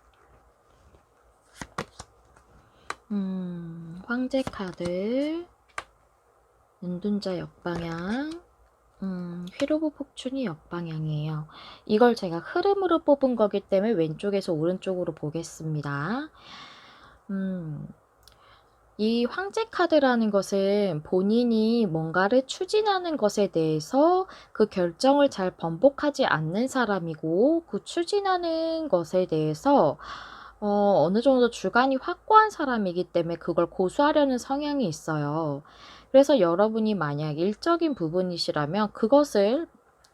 황제 카드, 은둔자 역방향, 휘로브 폭춘이 역방향이에요. 이걸 제가 흐름으로 뽑은 거기 때문에 왼쪽에서 오른쪽으로 보겠습니다. 이 황제 카드라는 것은 본인이 뭔가를 추진하는 것에 대해서 그 결정을 잘 번복하지 않는 사람이고, 그 추진하는 것에 대해서 어느 정도 주관이 확고한 사람이기 때문에 그걸 고수하려는 성향이 있어요. 그래서 여러분이 만약 일적인 부분이시라면 그것을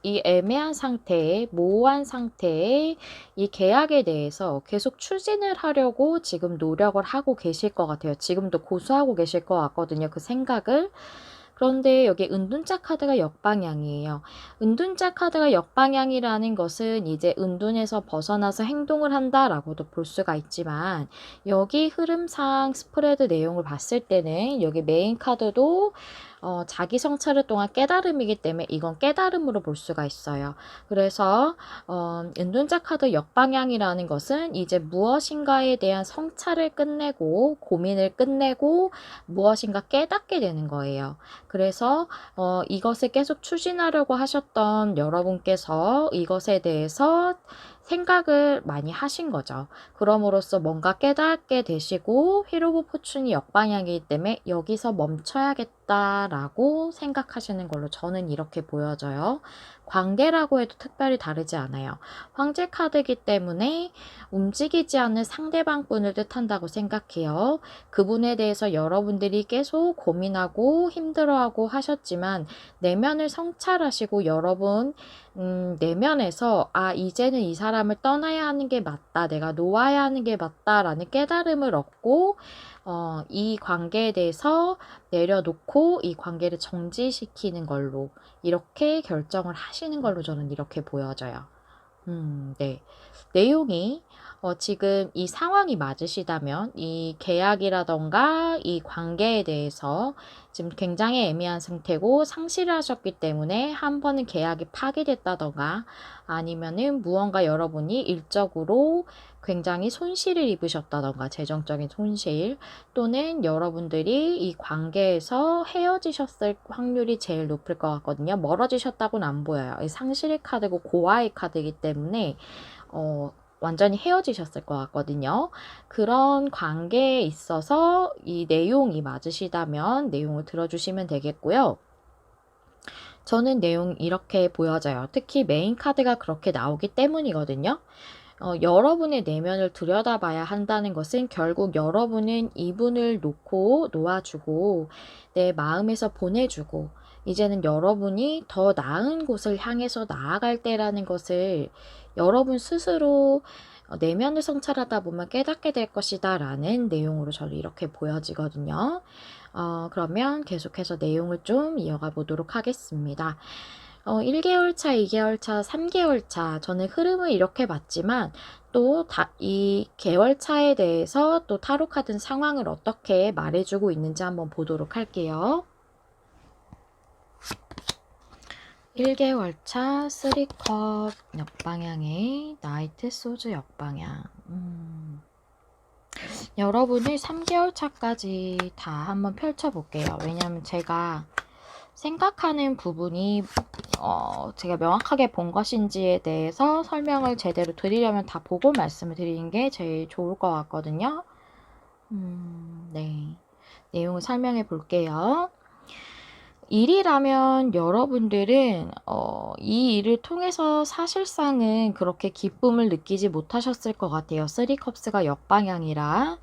이 애매한 상태에, 모호한 상태에 이 계약에 대해서 계속 추진을 하려고 지금 노력을 하고 계실 것 같아요. 지금도 고수하고 계실 것 같거든요. 그 생각을. 그런데 여기 은둔자 카드가 역방향이에요. 은둔자 카드가 역방향이라는 것은 이제 은둔에서 벗어나서 행동을 한다라고도 볼 수가 있지만, 여기 흐름상 스프레드 내용을 봤을 때는 여기 메인 카드도 자기 성찰을 통한 깨달음이기 때문에 이건 깨달음으로 볼 수가 있어요. 그래서 은둔자 카드 역방향이라는 것은 이제 무엇인가에 대한 성찰을 끝내고 고민을 끝내고 무엇인가 깨닫게 되는 거예요. 그래서 이것을 계속 추진하려고 하셨던 여러분께서 이것에 대해서 생각을 많이 하신 거죠. 그럼으로써 뭔가 깨닫게 되시고 휘로브 포춘이 역방향이기 때문에 여기서 멈춰야겠다라고 생각하시는 걸로 저는 이렇게 보여져요. 관계라고 해도 특별히 다르지 않아요. 황제 카드이기 때문에 움직이지 않는 상대방 분을 뜻한다고 생각해요. 그분에 대해서 여러분들이 계속 고민하고 힘들어하고 하셨지만 내면을 성찰하시고 여러분 내면에서 이제는 이 사람을 떠나야 하는 게 맞다, 내가 놓아야 하는 게 맞다라는 깨달음을 얻고 이 관계에 대해서 내려놓고 이 관계를 정지시키는 걸로 이렇게 결정을 하시는 걸로 저는 이렇게 보여져요. 네. 내용이 지금 이 상황이 맞으시다면 이 계약이라던가 이 관계에 대해서 지금 굉장히 애매한 상태고 상실을 하셨기 때문에 한 번은 계약이 파기됐다던가 아니면은 무언가 여러분이 일적으로 굉장히 손실을 입으셨다던가 재정적인 손실 또는 여러분들이 이 관계에서 헤어지셨을 확률이 제일 높을 것 같거든요. 멀어지셨다고는 안 보여요. 이 상실의 카드고 고아의 카드이기 때문에 완전히 헤어지셨을 것 같거든요. 그런 관계에 있어서 이 내용이 맞으시다면 내용을 들어주시면 되겠고요. 저는 내용이 이렇게 보여져요. 특히 메인 카드가 그렇게 나오기 때문이거든요. 여러분의 내면을 들여다봐야 한다는 것은 결국 여러분은 이분을 놓아주고 내 마음에서 보내주고 이제는 여러분이 더 나은 곳을 향해서 나아갈 때라는 것을 여러분 스스로 내면을 성찰하다 보면 깨닫게 될 것이다 라는 내용으로 저는 이렇게 보여지거든요. 그러면 계속해서 내용을 좀 이어가 보도록 하겠습니다. 1개월 차, 2개월 차, 3개월 차 저는 흐름을 이렇게 봤지만 또 이 개월 차에 대해서 또 타로 카드 상황을 어떻게 말해주고 있는지 한번 보도록 할게요. 1개월 차 3컵 역방향의 나이트 소주 역방향. 여러분이 3개월 차까지 다 한번 펼쳐볼게요. 왜냐면 제가 생각하는 부분이 제가 명확하게 본 것인지에 대해서 설명을 제대로 드리려면 다 보고 말씀을 드리는 게 제일 좋을 것 같거든요. 네. 내용을 설명해 볼게요. 일이라면 여러분들은 이 일을 통해서 사실상은 그렇게 기쁨을 느끼지 못하셨을 것 같아요. 3컵스가 역방향이라.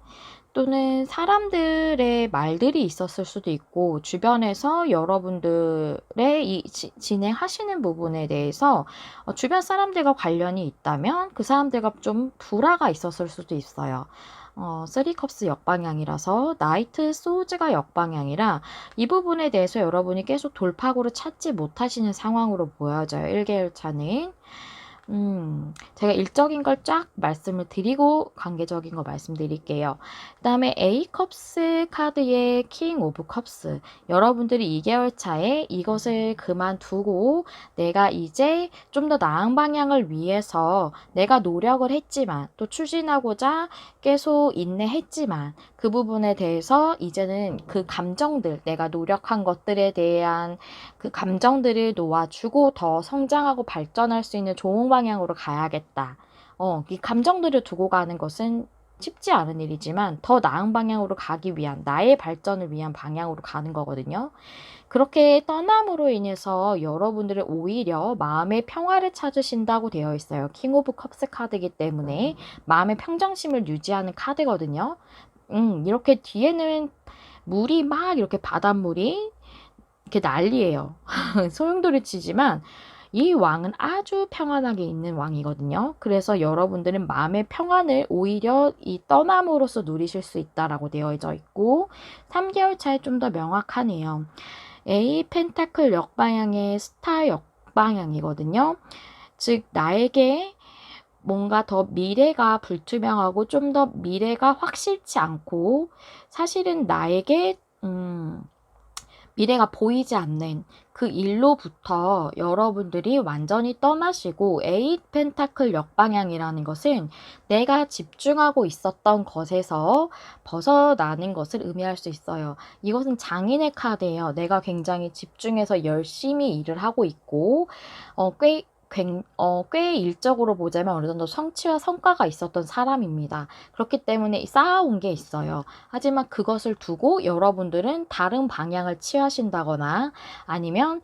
또는 사람들의 말들이 있었을 수도 있고 주변에서 여러분들의 이 진행하시는 부분에 대해서 주변 사람들과 관련이 있다면 그 사람들과 좀 불화가 있었을 수도 있어요. 3컵스 역방향이라서 나이트 소즈가 역방향이라 이 부분에 대해서 여러분이 계속 돌파구를 찾지 못하시는 상황으로 보여져요. 1개월 차는. 제가 일적인 걸 쫙 말씀을 드리고 관계적인 거 말씀드릴게요. 그 다음에 A컵스 카드의 킹 오브 컵스. 여러분들이 2개월 차에 이것을 그만두고 내가 이제 좀 더 나은 방향을 위해서 내가 노력을 했지만 또 추진하고자 계속 인내했지만 그 부분에 대해서 이제는 그 감정들, 내가 노력한 것들에 대한 그 감정들을 놓아주고 더 성장하고 발전할 수 있는 좋은 방향으로 가야겠다. 이 감정들을 두고 가는 것은 쉽지 않은 일이지만 더 나은 방향으로 가기 위한 나의 발전을 위한 방향으로 가는 거거든요. 그렇게 떠남으로 인해서 여러분들은 오히려 마음의 평화를 찾으신다고 되어 있어요. 킹 오브 컵스 카드이기 때문에 마음의 평정심을 유지하는 카드거든요. 이렇게 뒤에는 물이 막 이렇게 바닷물이 이렇게 난리예요. 소용돌이 치지만 이 왕은 아주 평안하게 있는 왕이거든요. 그래서 여러분들은 마음의 평안을 오히려 이 떠남으로써 누리실 수 있다라고 되어져 있고 3개월 차에 좀 더 명확하네요. A 펜타클 역방향의 스타 역방향이거든요. 즉 나에게 뭔가 더 미래가 불투명하고 좀 더 미래가 확실치 않고 사실은 나에게 미래가 보이지 않는 그 일로부터 여러분들이 완전히 떠나시고 에잇 펜타클 역방향이라는 것은 내가 집중하고 있었던 것에서 벗어나는 것을 의미할 수 있어요. 이것은 장인의 카드예요. 내가 굉장히 집중해서 열심히 일을 하고 있고 꽤 일적으로 보자면 어느 정도 성취와 성과가 있었던 사람입니다. 그렇기 때문에 쌓아온 게 있어요. 하지만 그것을 두고 여러분들은 다른 방향을 취하신다거나 아니면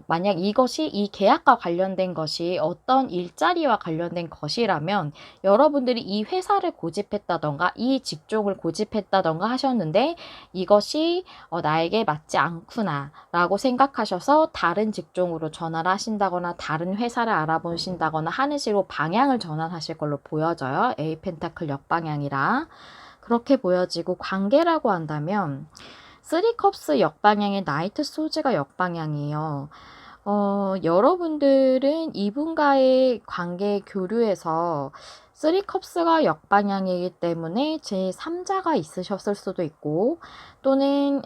만약 이것이 이 계약과 관련된 것이 어떤 일자리와 관련된 것이라면 여러분들이 이 회사를 고집했다던가 이 직종을 고집했다던가 하셨는데 이것이 나에게 맞지 않구나 라고 생각하셔서 다른 직종으로 전화를 하신다거나 다른 회사를 알아보신다거나 하는 식으로 방향을 전환하실 걸로 보여져요. A 펜타클 역방향이라 그렇게 보여지고 관계라고 한다면 3컵스 역방향의 나이트 소즈가 역방향이에요. 여러분들은 이분과의 관계 교류에서 쓰리컵스가 역방향이기 때문에 제3자가 있으셨을 수도 있고, 또는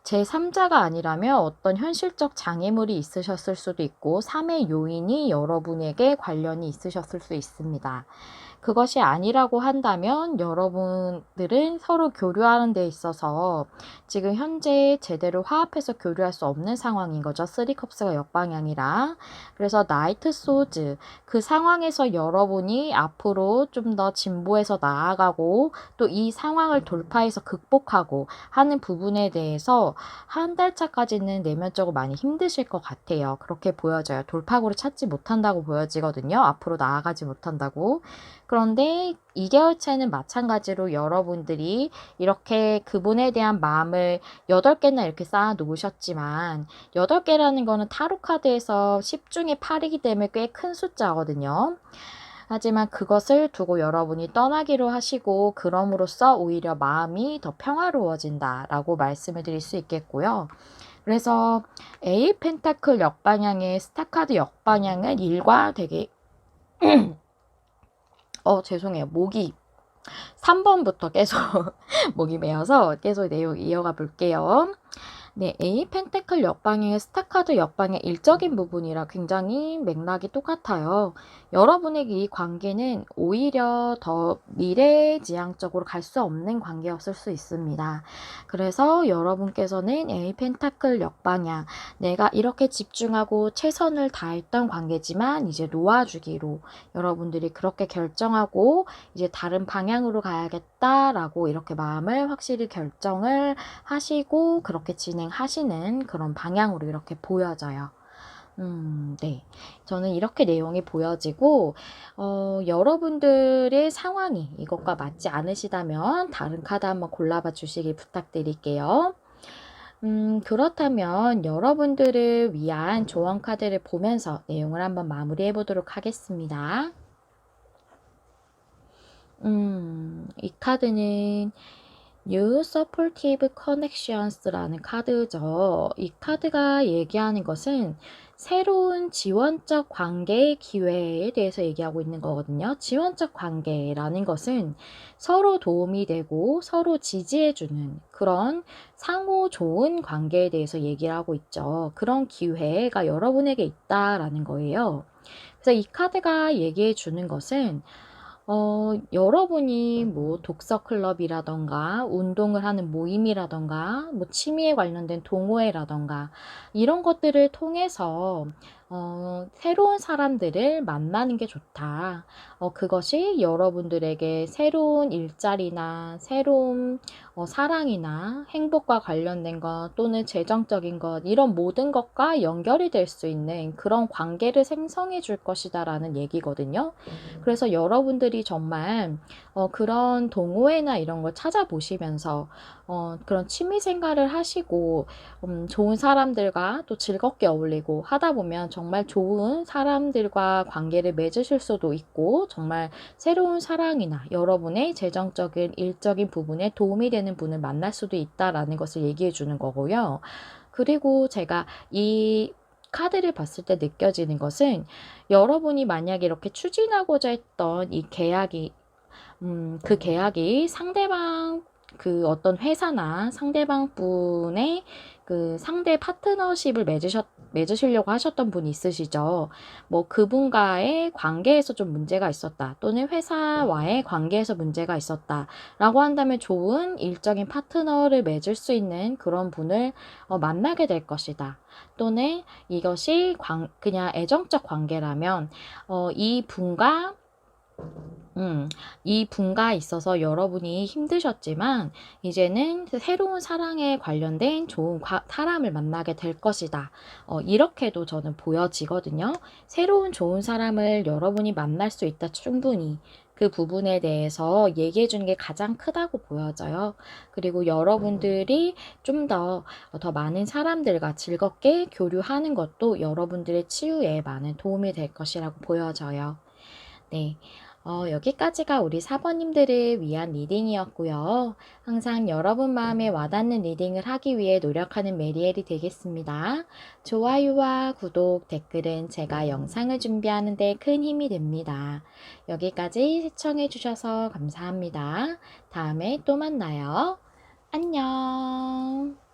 제3자가 아니라면 어떤 현실적 장애물이 있으셨을 수도 있고, 3의 요인이 여러분에게 관련이 있으셨을 수 있습니다. 그것이 아니라고 한다면 여러분들은 서로 교류하는 데 있어서 지금 현재 제대로 화합해서 교류할 수 없는 상황인 거죠. 쓰리컵스가 역방향이라. 그래서 나이트 소즈, 그 상황에서 여러분이 앞으로 좀 더 진보해서 나아가고 또 이 상황을 돌파해서 극복하고 하는 부분에 대해서 한 달 차까지는 내면적으로 많이 힘드실 것 같아요. 그렇게 보여져요. 돌파구를 찾지 못한다고 보여지거든요. 앞으로 나아가지 못한다고. 그런데 2개월 차에는 마찬가지로 여러분들이 이렇게 그분에 대한 마음을 8개나 이렇게 쌓아 놓으셨지만 8개라는 거는 타로 카드에서 10 중에 8이기 때문에 꽤 큰 숫자거든요. 하지만 그것을 두고 여러분이 떠나기로 하시고 그럼으로써 오히려 마음이 더 평화로워진다라고 말씀을 드릴 수 있겠고요. 그래서 A 펜타클 역방향의 스타카드 역방향은 일과 되게 죄송해요. 목이 3번부터 계속 목이 메어서 계속 내용 이어가 볼게요. 네, A 펜테클 역방향의 스타카드 역방의 일적인 부분이라 굉장히 맥락이 똑같아요. 여러분에게 이 관계는 오히려 더 미래지향적으로 갈 수 없는 관계였을 수 있습니다. 그래서 여러분께서는 A 펜타클 역방향, 내가 이렇게 집중하고 최선을 다했던 관계지만 이제 놓아주기로 여러분들이 그렇게 결정하고 이제 다른 방향으로 가야겠다라고 이렇게 마음을 확실히 결정을 하시고 그렇게 진행하시는 그런 방향으로 이렇게 보여져요. 네. 저는 이렇게 내용이 보여지고, 여러분들의 상황이 이것과 맞지 않으시다면 다른 카드 한번 골라봐 주시길 부탁드릴게요. 그렇다면 여러분들을 위한 조언 카드를 보면서 내용을 한번 마무리해 보도록 하겠습니다. 이 카드는 New Supportive Connections라는 카드죠. 이 카드가 얘기하는 것은 새로운 지원적 관계의 기회에 대해서 얘기하고 있는 거거든요. 지원적 관계라는 것은 서로 도움이 되고 서로 지지해주는 그런 상호 좋은 관계에 대해서 얘기를 하고 있죠. 그런 기회가 여러분에게 있다라는 거예요. 그래서 이 카드가 얘기해 주는 것은 여러분이 뭐 독서 클럽이라던가 운동을 하는 모임이라던가 뭐 취미에 관련된 동호회라던가 이런 것들을 통해서 새로운 사람들을 만나는 게 좋다. 그것이 여러분들에게 새로운 일자리나 새로운 사랑이나 행복과 관련된 것 또는 재정적인 것 이런 모든 것과 연결이 될 수 있는 그런 관계를 생성해 줄 것이다라는 얘기거든요. 그래서 여러분들이 정말 그런 동호회나 이런 걸 찾아보시면서 그런 취미 생활을 하시고 좋은 사람들과 또 즐겁게 어울리고 하다 보면 정말 좋은 사람들과 관계를 맺으실 수도 있고 정말 새로운 사랑이나 여러분의 재정적인 일적인 부분에 도움이 되는 분을 만날 수도 있다라는 것을 얘기해 주는 거고요. 그리고 제가 이 카드를 봤을 때 느껴지는 것은 여러분이 만약에 이렇게 추진하고자 했던 이 계약이 그 계약이 상대방 그 어떤 회사나 상대방 분의 그 상대 파트너십을 맺으시려고 하셨던 분이 있으시죠. 뭐 그분과의 관계에서 좀 문제가 있었다. 또는 회사와의 관계에서 문제가 있었다. 라고 한다면 좋은 일적인 파트너를 맺을 수 있는 그런 분을 만나게 될 것이다. 또는 이것이 그냥 애정적 관계라면 이 분과 이 분과 있어서 여러분이 힘드셨지만 이제는 새로운 사랑에 관련된 좋은 사람을 만나게 될 것이다. 이렇게도 저는 보여지거든요. 새로운 좋은 사람을 여러분이 만날 수 있다. 충분히. 그 부분에 대해서 얘기해 주는 게 가장 크다고 보여져요. 그리고 여러분들이 좀 더 많은 사람들과 즐겁게 교류하는 것도 여러분들의 치유에 많은 도움이 될 것이라고 보여져요. 네. 여기까지가 우리 사번님들을 위한 리딩이었고요. 항상 여러분 마음에 와닿는 리딩을 하기 위해 노력하는 메리엘이 되겠습니다. 좋아요와 구독, 댓글은 제가 영상을 준비하는 데 큰 힘이 됩니다. 여기까지 시청해주셔서 감사합니다. 다음에 또 만나요. 안녕.